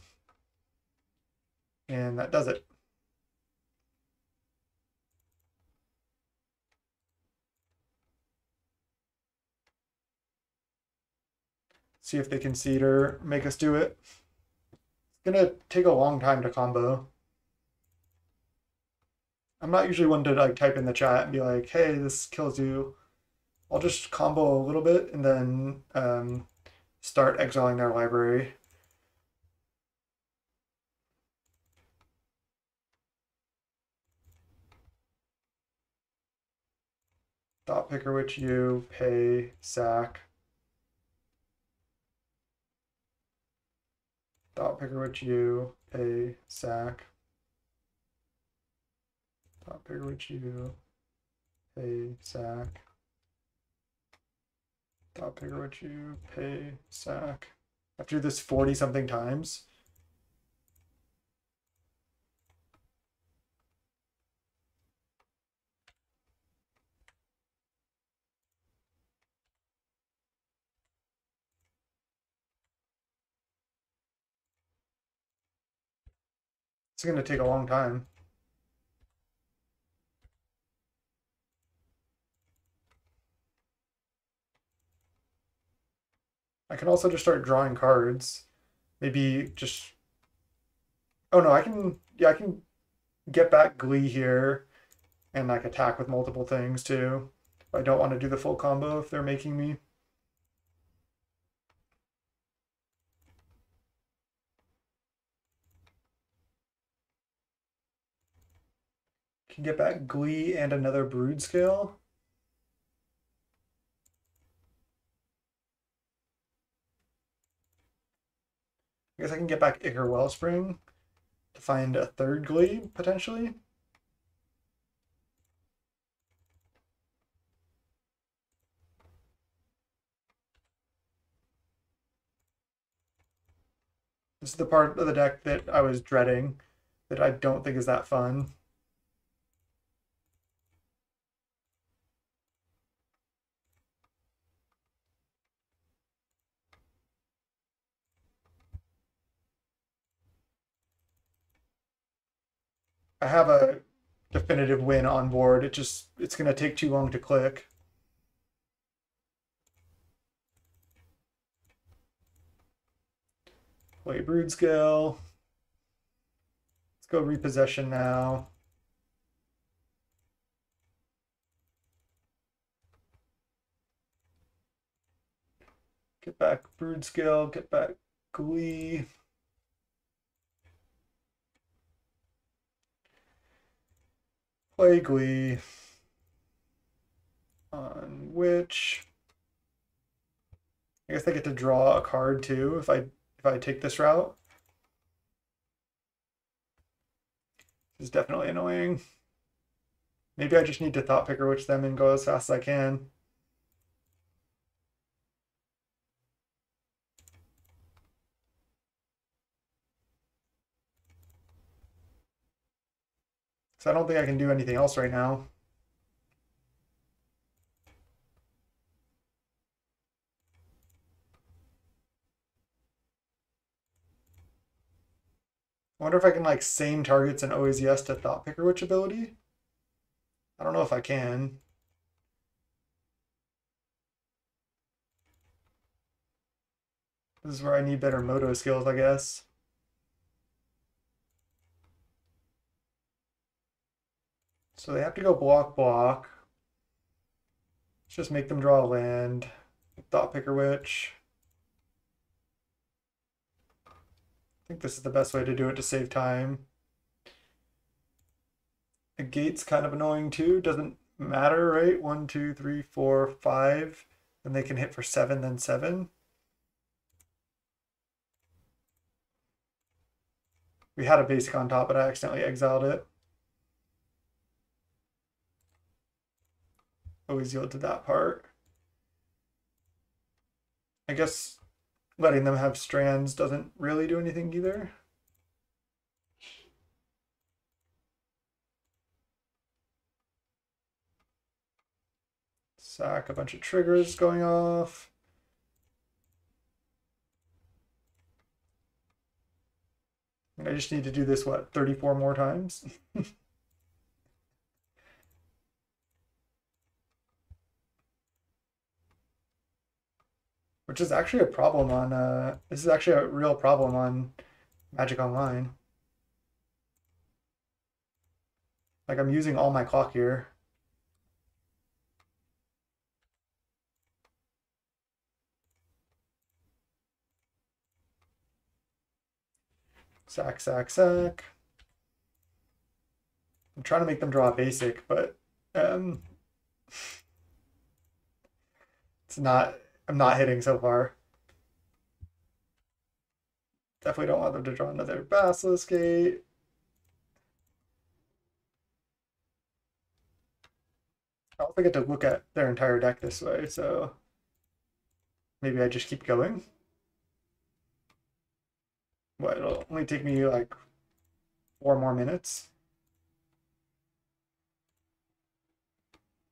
A: And that does it. See if they concede or make us do it. It's gonna take a long time to combo. I'm not usually one to like type in the chat and be like, hey, this kills you. I'll just combo a little bit and then start exiling their library. Dot picker which you pay sack. Dot picker which you pay sack. Dot picker which you pay sack. Dot picker which you pay sack. After this 40 something times. It's going to take a long time. I can also just start drawing cards. Maybe just... Oh no, I can get back Glee here and like attack with multiple things too. I don't want to do the full combo if they're making me. Can get back Glee and another Broodscale. I guess I can get back Ichor Wellspring to find a third Glee, potentially. This is the part of the deck that I was dreading, that I don't think is that fun. I have a definitive win on board. It's gonna take too long to click. Play Broodscale. Let's go Repossession now. Get back Broodscale, get back Glee. Play Glee. On which I guess I get to draw a card too if I take this route. This is definitely annoying. Maybe I just need to Thought Picker Witch them and go as fast as I can. So I don't think I can do anything else right now. I wonder if I can like same targets and always yes to Thought Picker Witch ability. I don't know if I can. This is where I need better moto skills, I guess. So they have to go block, block. Let's just make them draw a land. Thought Picker Witch. I think this is the best way to do it to save time. A gate's kind of annoying too. Doesn't matter, right? 1, 2, 3, 4, 5. Then they can hit for 7, then 7. We had a basic on top, but I accidentally exiled it. Always yield to that part. I guess letting them have strands doesn't really do anything either. Sack, a bunch of triggers going off. And I just need to do this, what, 34 more times? Which is actually a problem on, this is actually a real problem on Magic Online. Like, I'm using all my clock here. Sack, sack, sack. I'm trying to make them draw a basic, but it's not, I'm not hitting so far. Definitely don't want them to draw another Basilisk Gate. I also get to look at their entire deck this way, so maybe I just keep going. What, it'll only take me like 4 more minutes.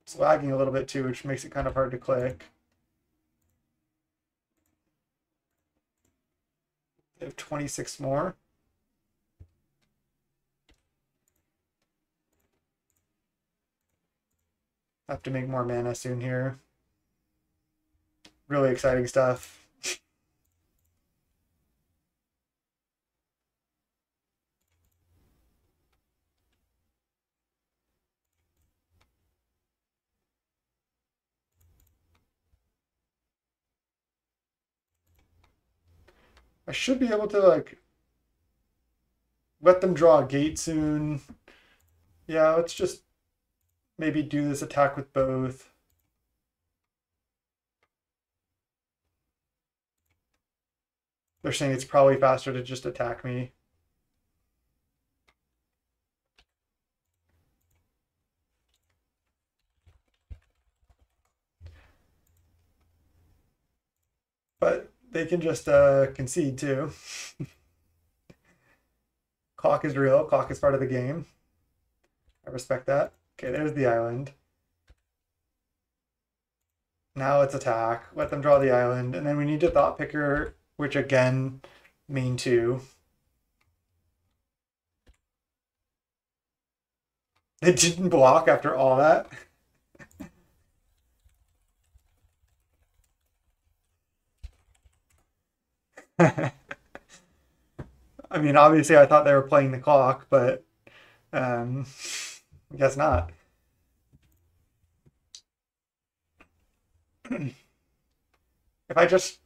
A: It's lagging a little bit too, which makes it kind of hard to click. They have 26 more. Have to make more mana soon here. Really exciting stuff. I should be able to like let them draw a gate soon. Yeah, let's just maybe do this attack with both. They're saying it's probably faster to just attack me. But they can just concede too. Clock is real. Clock is part of the game. I respect that. Okay, there's the island. Now it's attack. Let them draw the island. And then we need to Thought Picker, which again, main 2. It didn't block after all that. I mean, obviously I thought they were playing the clock, but I guess not. If I just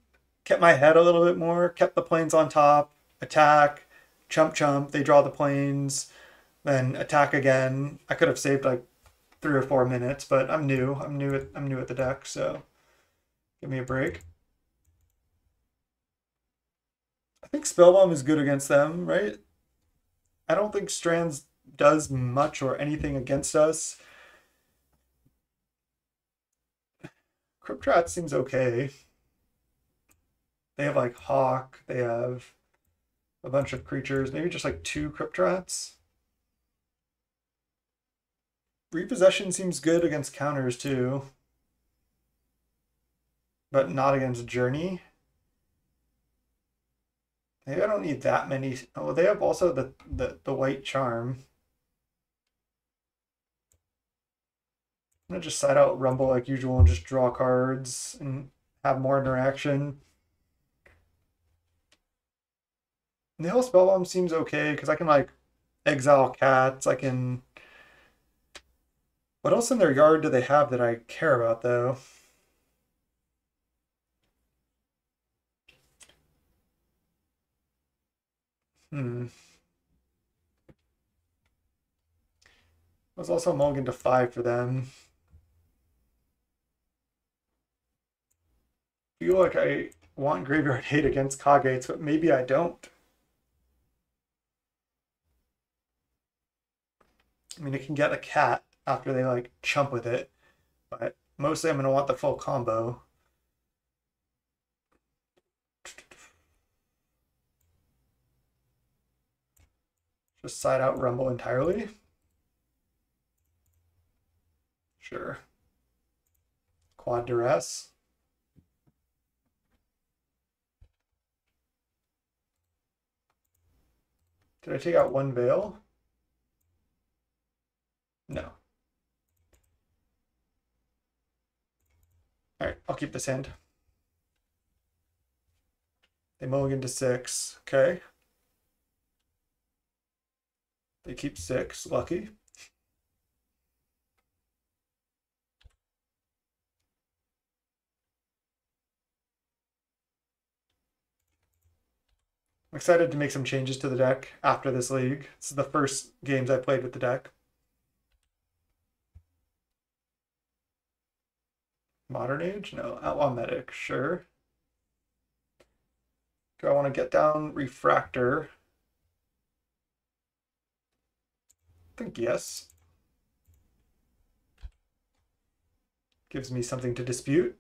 A: kept my head a little bit more, kept the planes on top, attack, chump chump, they draw the planes, then attack again. I could have saved like 3 or 4 minutes, but I'm new. I'm new at the deck, so give me a break. I think Spellbomb is good against them, right? I don't think Strands does much or anything against us. Cryptrat seems okay. They have like Hawk, they have a bunch of creatures, maybe just like 2 Cryptrats. Repossession seems good against counters too, but not against Journey. Maybe I don't need that many. Oh, they have also the white charm. I'm gonna just side out Rumble like usual and just draw cards and have more interaction. Nail Spellbomb seems okay because I can like exile cats. I can. What else in their yard do they have that I care about though? Hmm. Was also mulligan to 5 for them. Feel like I want Graveyard Hate against Kagates, but maybe I don't. I mean, it can get a cat after they like chump with it, but mostly I'm gonna want the full combo. Just side out Rumble entirely. Sure. Quad Duress. Did I take out one Veil? No. All right, I'll keep this hand. They mulligan to 6. Okay. They keep 6. Lucky. I'm excited to make some changes to the deck after this league. This is the first games I played with the deck. Modern Age? No. Outlaw Medic, sure. Do I want to get down Refractor? I think yes. Gives me something to dispute.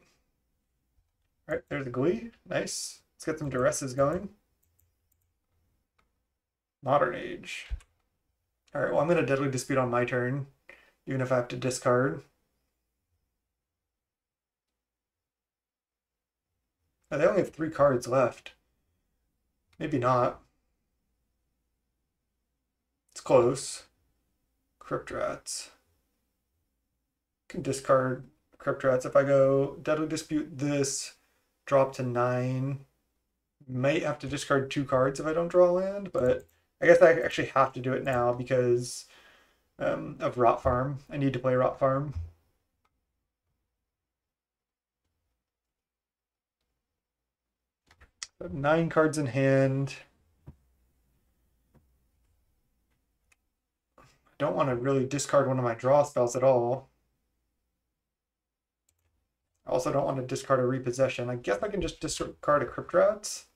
A: All right, there's the Glee. Nice. Let's get some Duresses going. Modern Age. All right, well, I'm going to Deadly Dispute on my turn, even if I have to discard. Oh, they only have 3 cards left. Maybe not. It's close. Crypt Rats. Can discard Crypt Rats if I go Deadly Dispute this, drop to 9. Might have to discard 2 cards if I don't draw land, but I guess I actually have to do it now because of Rot Farm. I need to play Rot Farm. I have 9 cards in hand. I don't want to really discard one of my draw spells at all. I also don't want to discard a Repossession. I guess I can just discard a Crypt Rats.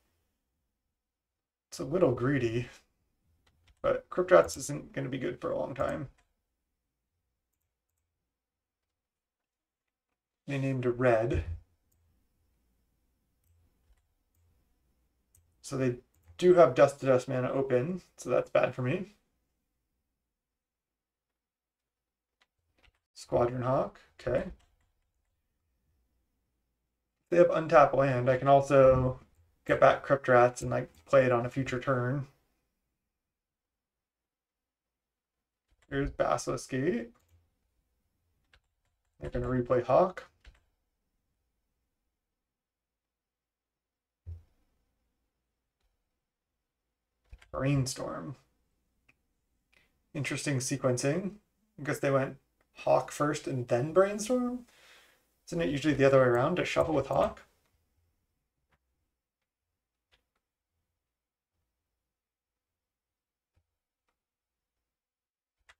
A: It's a little greedy, but Crypt Rats isn't going to be good for a long time. They named a red. So they do have Dust to Dust mana open, so that's bad for me. Squadron Hawk, okay. If they have untapped land, I can also get back Crypt Rats and like play it on a future turn. Here's Basilisk Gate. They're going to replay Hawk. Brainstorm. Interesting sequencing. I guess they went Hawk first and then Brainstorm? Isn't it usually the other way around to shuffle with Hawk?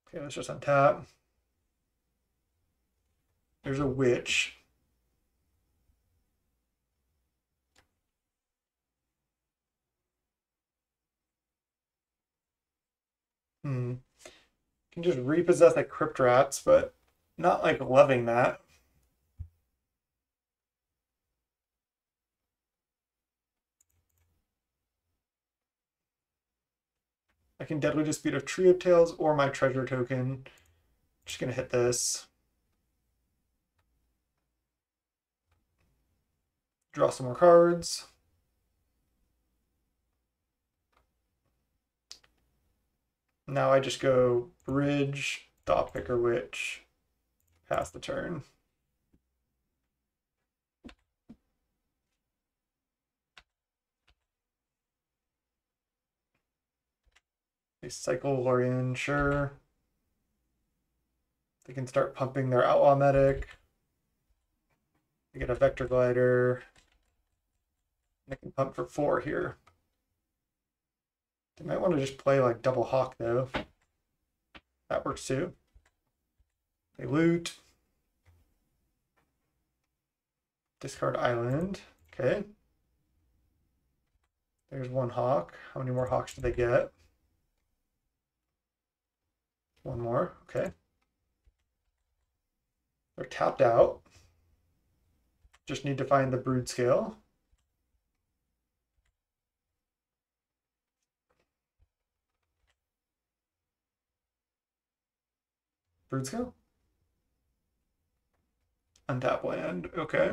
A: Okay, let's just untap. There's a Witch. Can just repossess like Crypt Rats, but not like loving that. I can Deadly Dispute a Tree of Tails or my treasure token. Just gonna hit this. Draw some more cards. Now I just go bridge, dot picker witch, pass the turn. They cycle Lorian, sure. They can start pumping their outlaw medic. They get a vector glider. They can pump for 4 here. They might want to just play like double hawk though. That works too. They loot. Discard island. Okay. There's 1 hawk. How many more hawks do they get? 1 more. Okay. They're tapped out. Just need to find the Broodscale. Broodscale? Untap land. Okay.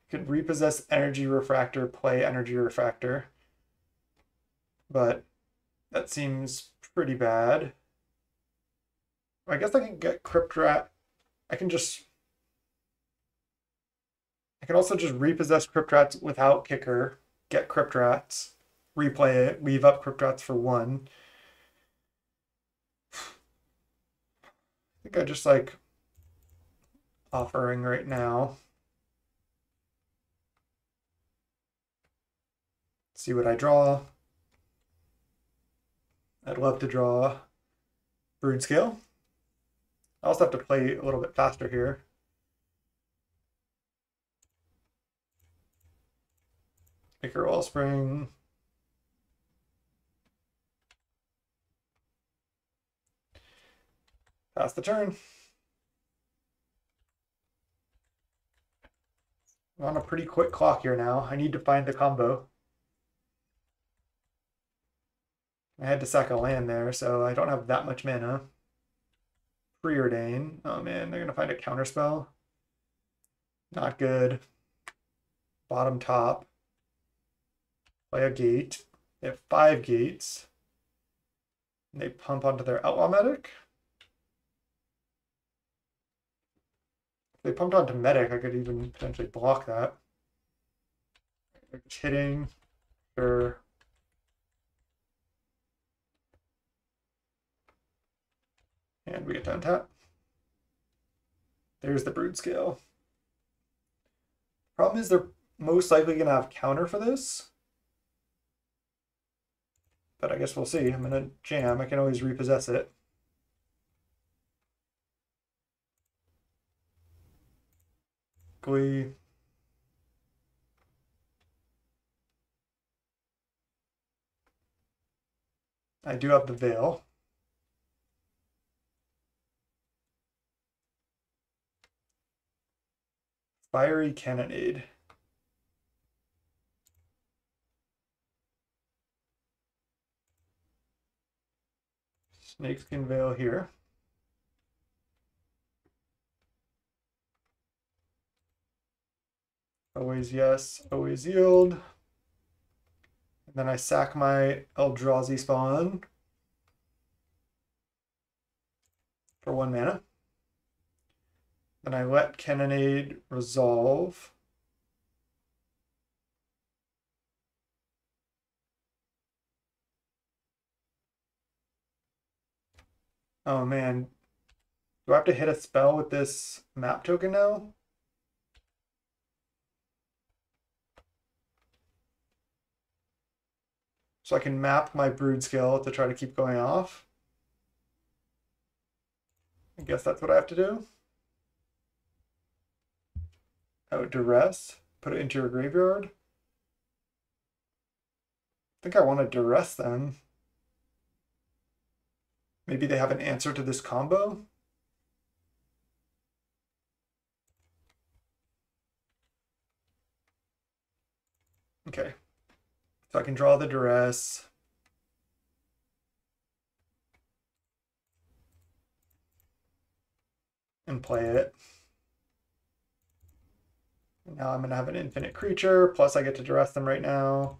A: Could repossess Energy Refractor, play Energy Refractor. But that seems pretty bad. I guess I can get Crypt Rat. I can also just repossess Crypt Rats without kicker, get Crypt Rats, replay it, leave up Crypt Rats for 1. I think I just like offering right now. See what I draw. I'd love to draw Broodscale. I also have to play a little bit faster here. Picker Wellspring. Pass the turn. I'm on a pretty quick clock here now. I need to find the combo. I had to sack a land there, so I don't have that much mana. Preordain. Oh man, they're going to find a counterspell. Not good. Bottom top. Play a gate. They have 5 gates. And they pump onto their outlaw medic. If they pumped onto medic, I could even potentially block that. They're just hitting. Sure. And we get to untap. There's the Broodscale. Problem is they're most likely going to have counter for this. But I guess we'll see. I'm going to jam. I can always repossess it. Glee. I do have the Veil. Fiery Cannonade. Snakeskin Veil here. Always yes, always yield. And then I sack my Eldrazi spawn for 1 mana. Then I let Cannonade resolve. Oh man. Do I have to hit a spell with this map token now? So I can map my Broodscale to try to keep going off. I guess that's what I have to do. Oh, Duress. Put it into your graveyard. I think I want to Duress them. Maybe they have an answer to this combo. Okay. So I can draw the Duress. And play it. Now I'm going to have an infinite creature, plus I get to duress them right now.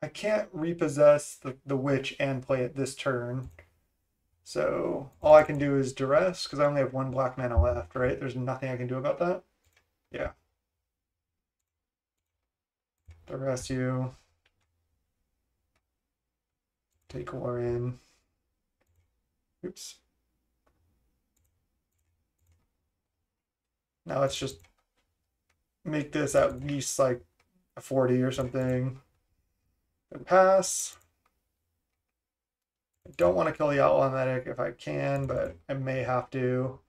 A: I can't repossess the witch and play it this turn. So all I can do is duress, because I only have one black mana left, right? There's nothing I can do about that. Yeah. Duress you. Take war in. Oops. Now let's just make this at least like a 40 or something. And pass. I don't want to kill the outlaw medic if I can, but I may have to.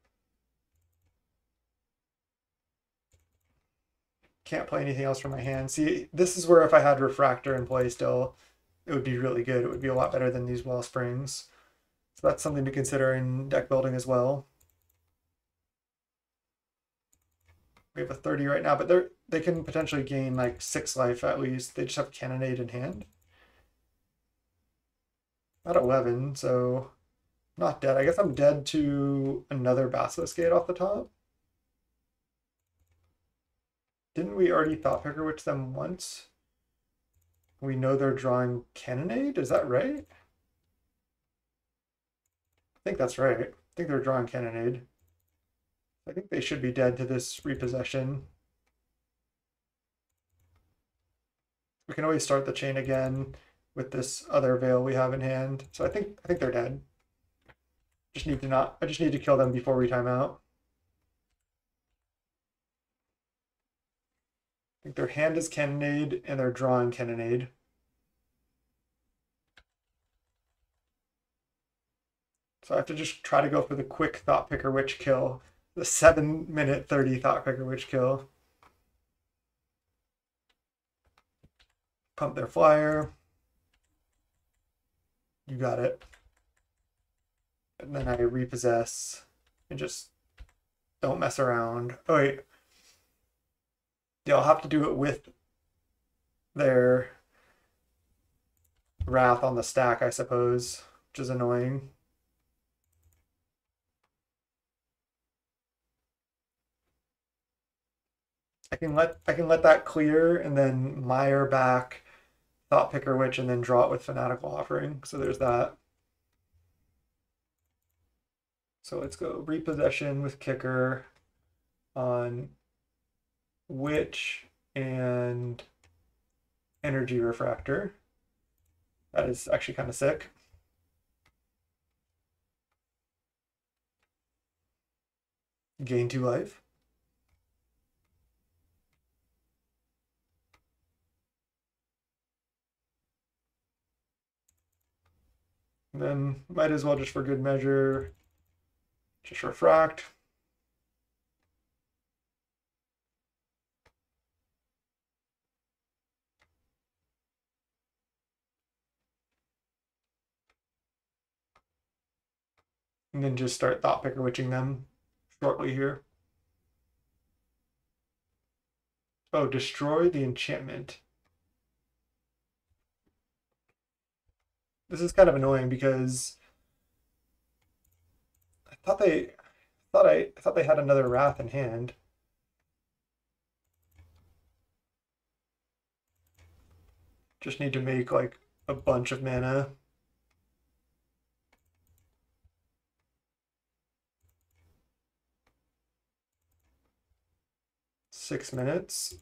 A: Can't play anything else from my hand. See, this is where if I had Refractor in play still, it would be really good. It would be a lot better than these Wellsprings. So that's something to consider in deck building as well. We have a 30 right now, but they can potentially gain like 6 life at least. They just have Cannonade in hand. At 11, so not dead. I guess I'm dead to another Basilisk Gate off the top. Didn't we already Thought Picker Witch them once? We know they're drawing Cannonade, is that right? I think that's right. I think they're drawing Cannonade. I think they should be dead to this repossession. We can always start the chain again with this other veil we have in hand. So I think they're dead. I just need to kill them before we time out. I think their hand is Cannonade and they're drawing Cannonade. So I have to just try to go for the quick Thought Picker Witch kill. The 7-minute 30 Thought Picker Witch kill. Pump their flyer. You got it. And then I repossess and just don't mess around. Oh wait. Yeah, I'll have to do it with their Wrath on the stack, I suppose, which is annoying. I can let that clear and then mire back Thought Picker Witch and then draw it with Fanatical Offering. So there's that. So let's go repossession with kicker on Witch and Energy Refractor. That is actually kind of sick. Gain 2 life. And then might as well just for good measure, just refract. And then just start Thought Picker Witching them shortly here. Oh, destroy the enchantment. This is kind of annoying because I thought they had another Wrath in hand. Just need to make like a bunch of mana. Six minutes.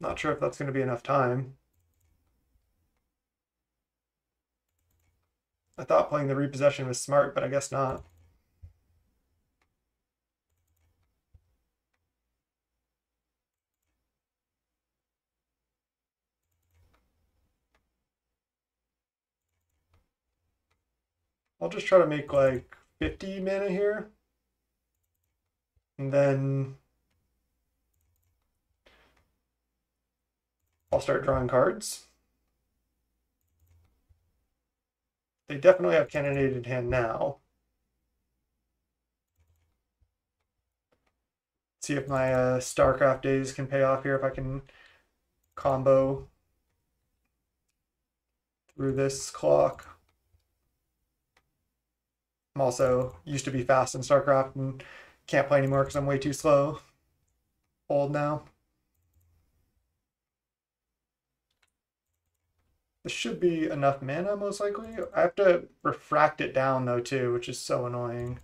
A: Not sure if that's going to be enough time. I thought playing the repossession was smart, but I guess not. I'll just try to make like 50 mana here. And then I'll start drawing cards. They definitely have Cannonade in hand now. See if my StarCraft days can pay off here, if I can combo through this clock. I'm also used to be fast in StarCraft and can't play anymore because I'm way too slow. Old now. This should be enough mana, most likely. I have to refract it down, though, too, which is so annoying.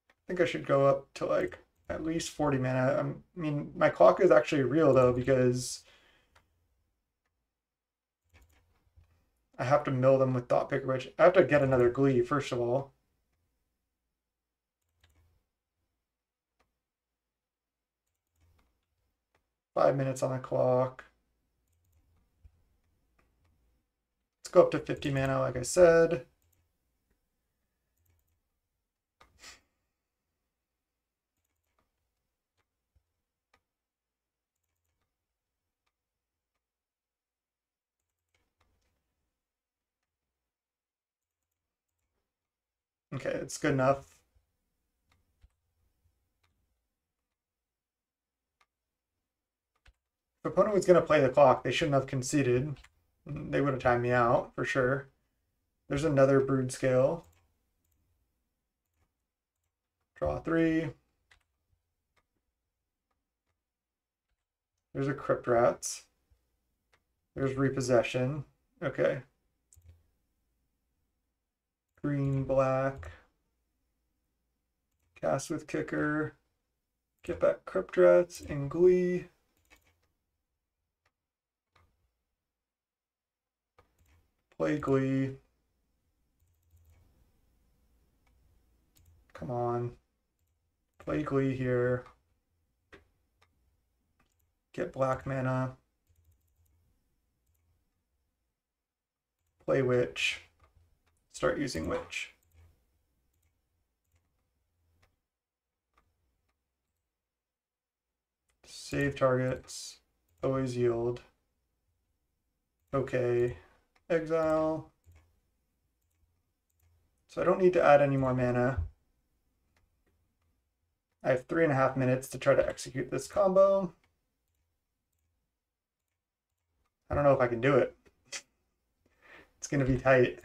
A: I think I should go up to, like, at least 40 mana. I mean, my clock is actually real, though, because I have to mill them with Thought Picker, which I have to get another Glee, first of all. Five minutes on the clock. Let's go up to 50 mana, like I said. Okay, it's good enough. If the opponent was going to play the clock, they shouldn't have conceded. They would have timed me out, for sure. There's another Broodscale. Draw 3. There's a Crypt Rats. There's Repossession. Okay. Green, black. Cast with Kicker. Get back Crypt Rats and Glee. Play Glee. Come on. Play Glee here. Get black mana. Play Witch. Start using Witch. Save targets. Always yield. Okay. Exile. So I don't need to add any more mana. I have 3.5 minutes to try to execute this combo. I don't know if I can do it. It's going to be tight.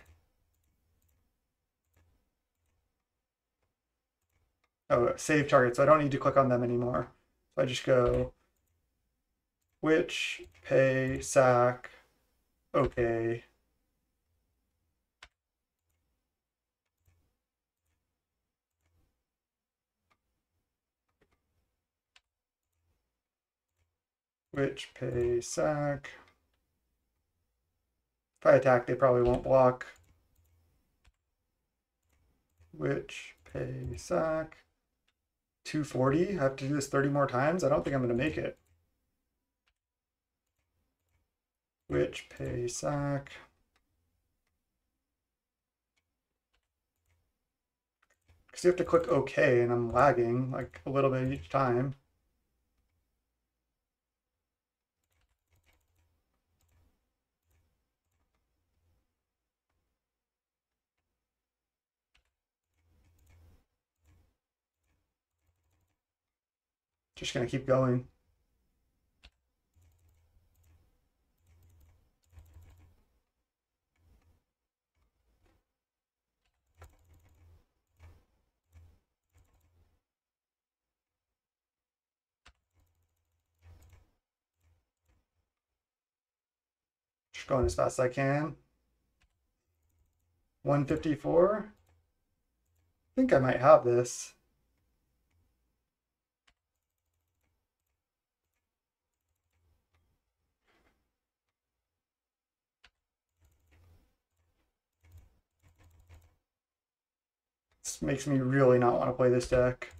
A: Oh, save target, so I don't need to click on them anymore. So I just go Witch, pay, sack, okay. Witch, pay, sack. If I attack, they probably won't block. Witch, pay, sack. 240. I have to do this 30 more times. I don't think I'm going to make it. Witch, pay, sack. Because you have to click OK, and I'm lagging like a little bit each time. Just going to keep going. Just going as fast as I can. 154. I think I might have this. This makes me really not want to play this deck.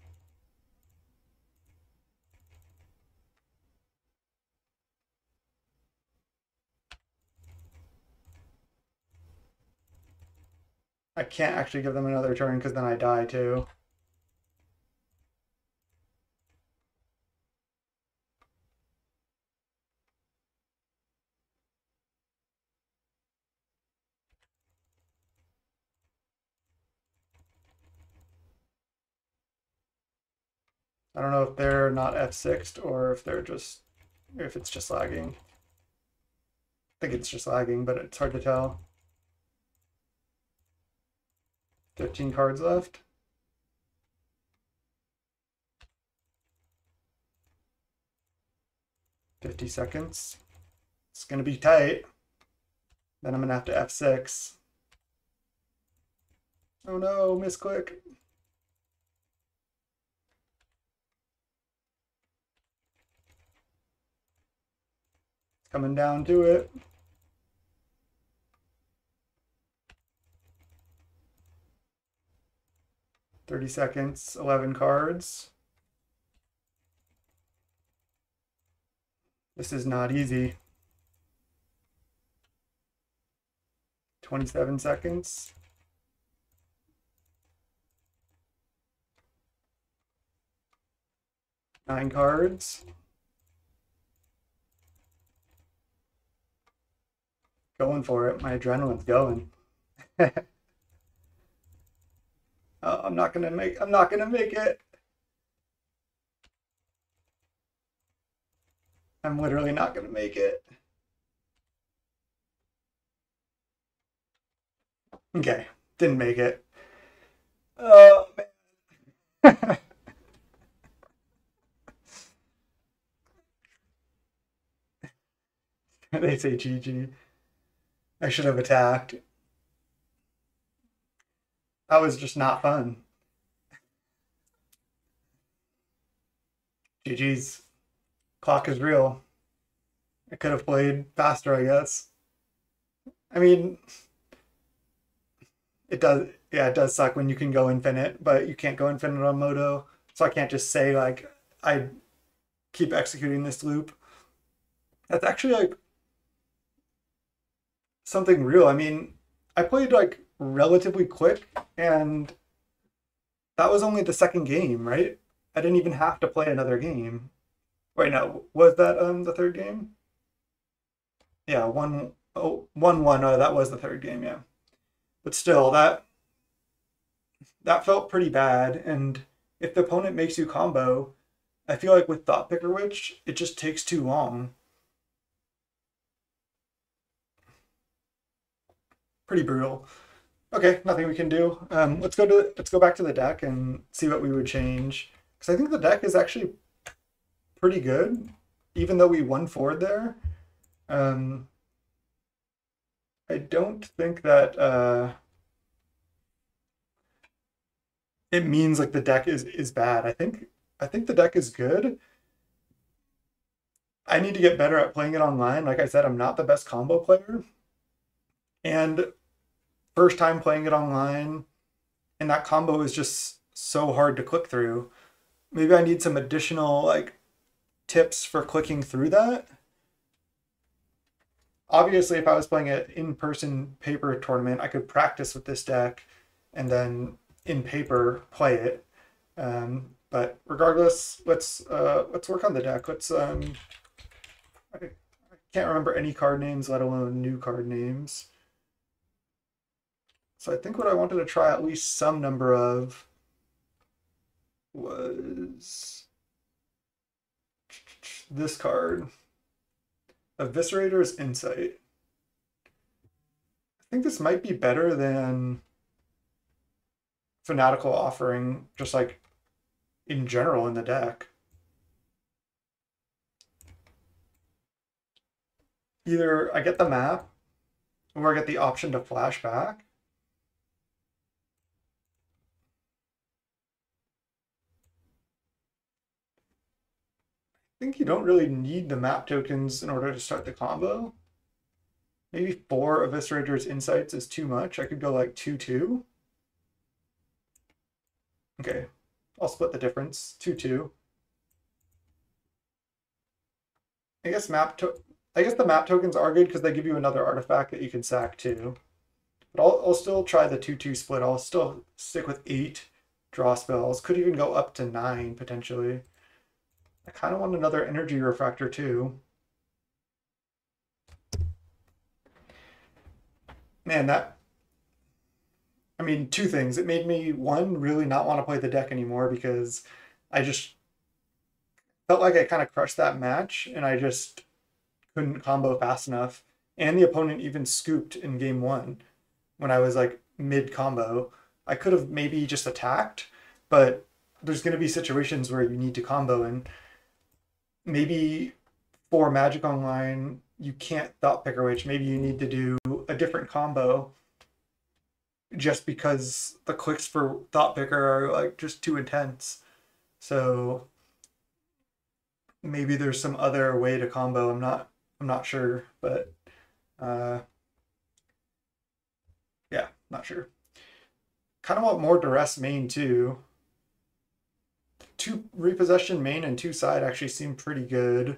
A: I can't actually give them another turn because then I die too. I don't know if they're not F6'd or if it's just lagging. I think it's just lagging, but it's hard to tell. 15 cards left. $50 seconds. It's gonna be tight. Then I'm gonna have to F6. Oh no, misclick. It's coming down to it. $30 seconds, 11 cards. This is not easy. 27 seconds. Nine cards. Going for it. My adrenaline's going. I'm not gonna make it. I'm literally not gonna make it. Okay, didn't make it. Oh man. They say GG. I should have attacked. That was just not fun. GG's. Clock is real. I could have played faster, I guess. I mean, it does, yeah, it does suck when you can go infinite, but you can't go infinite on Moto. So I can't just say, like, I keep executing this loop. That's actually, like, something real. I mean, I played, like, relatively quick, and that was only the second game, right? I didn't even have to play another game. Wait, no, was that the third game? Yeah, 1-1. Oh, that was the third game, yeah. But still, that felt pretty bad. And if the opponent makes you combo, I feel like with Thought Picker Witch, it just takes too long. Pretty brutal. Okay, nothing we can do. Let's go back to the deck and see what we would change. Because I think the deck is actually pretty good, even though we won forward there. I don't think that it means like the deck is bad. I think the deck is good. I need to get better at playing it online. Like I said, I'm not the best combo player. And first time playing it online, and that combo is just so hard to click through. Maybe I need some additional like tips for clicking through that. Obviously, if I was playing an in-person paper tournament, I could practice with this deck and then in paper play it. But regardless, let's work on the deck. I can't remember any card names, let alone new card names. So I think what I wanted to try at least some number of was this card, Eviscerator's Insight. I think this might be better than Fanatical Offering, just like in general in the deck. Either I get the map or I get the option to flash back. I think you don't really need the map tokens in order to start the combo. Maybe 4 Eviscerator's Insights is too much. I could go like 2-2. Okay, I'll split the difference. 2-2. I guess the map tokens are good because they give you another artifact that you can sack too. But I'll still try the 2-2 split. I'll still stick with 8 draw spells. Could even go up to 9 potentially. I kind of want another energy refractor too. Man, I mean, two things. It made me, one, really not want to play the deck anymore because I just felt like I kind of crushed that match and I just couldn't combo fast enough. And the opponent even scooped in game one when I was like mid combo. I could have maybe just attacked, but there's going to be situations where you need to combo, and maybe for Magic Online, you can't Thought Picker Witch. Maybe you need to do a different combo just because the clicks for Thought Picker are like just too intense. So maybe there's some other way to combo. I'm not sure, but yeah, not sure. Kind of want more duress main too. Two repossession main and two side actually seem pretty good.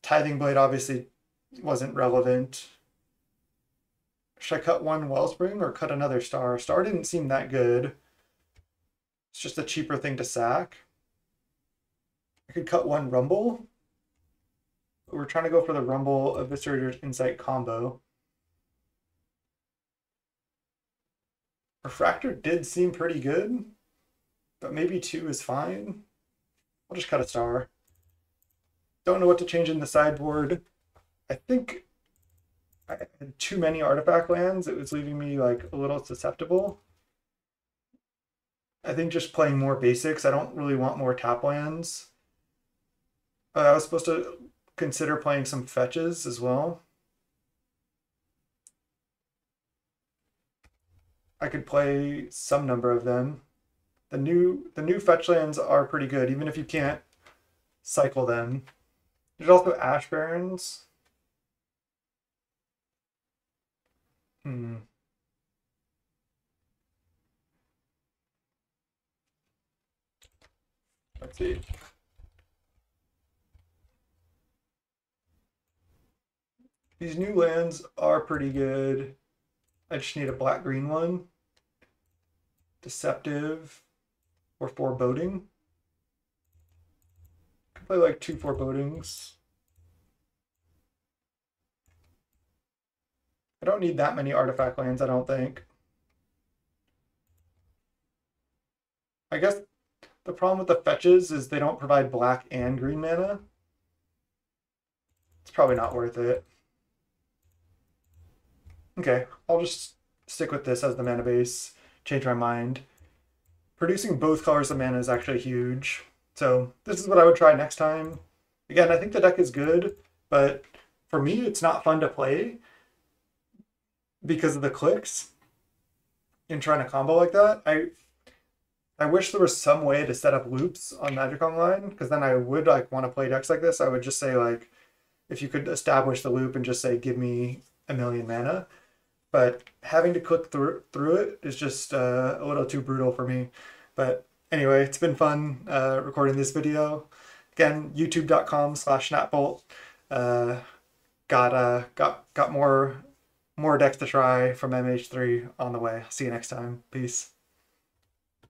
A: Tithing Blade obviously wasn't relevant. Should I cut one Wellspring or cut another Star? Star didn't seem that good. It's just a cheaper thing to sack. I could cut one Rumble. We're trying to go for the Rumble Eviscerator's Insight combo. Refractor did seem pretty good, but maybe two is fine. I'll just cut a Star. Don't know what to change in the sideboard. I think I had too many artifact lands. It was leaving me like a little susceptible. I think just playing more basics. I don't really want more tap lands. I was supposed to consider playing some fetches as well. I could play some number of them. The new fetch lands are pretty good, even if you can't cycle them. There's also Ash Barrens. Let's see. These new lands are pretty good. I just need a black-green one. Deceptive or Foreboding. Could play like two Forebodings. I don't need that many artifact lands, I don't think. I guess the problem with the fetches is they don't provide black and green mana. It's probably not worth it. Okay, I'll just stick with this as the mana base, change my mind. Producing both colors of mana is actually huge. So this is what I would try next time. Again, I think the deck is good, but for me, it's not fun to play because of the clicks in trying to combo like that. I wish there was some way to set up loops on Magic Online, because then I would like want to play decks like this. I would just say like, if you could establish the loop and just say, give me a million mana. But having to click through it is just a little too brutal for me. But anyway, it's been fun recording this video. Again, youtube.com/snapbolt. Got more decks to try from MH3 on the way. See you next time. Peace.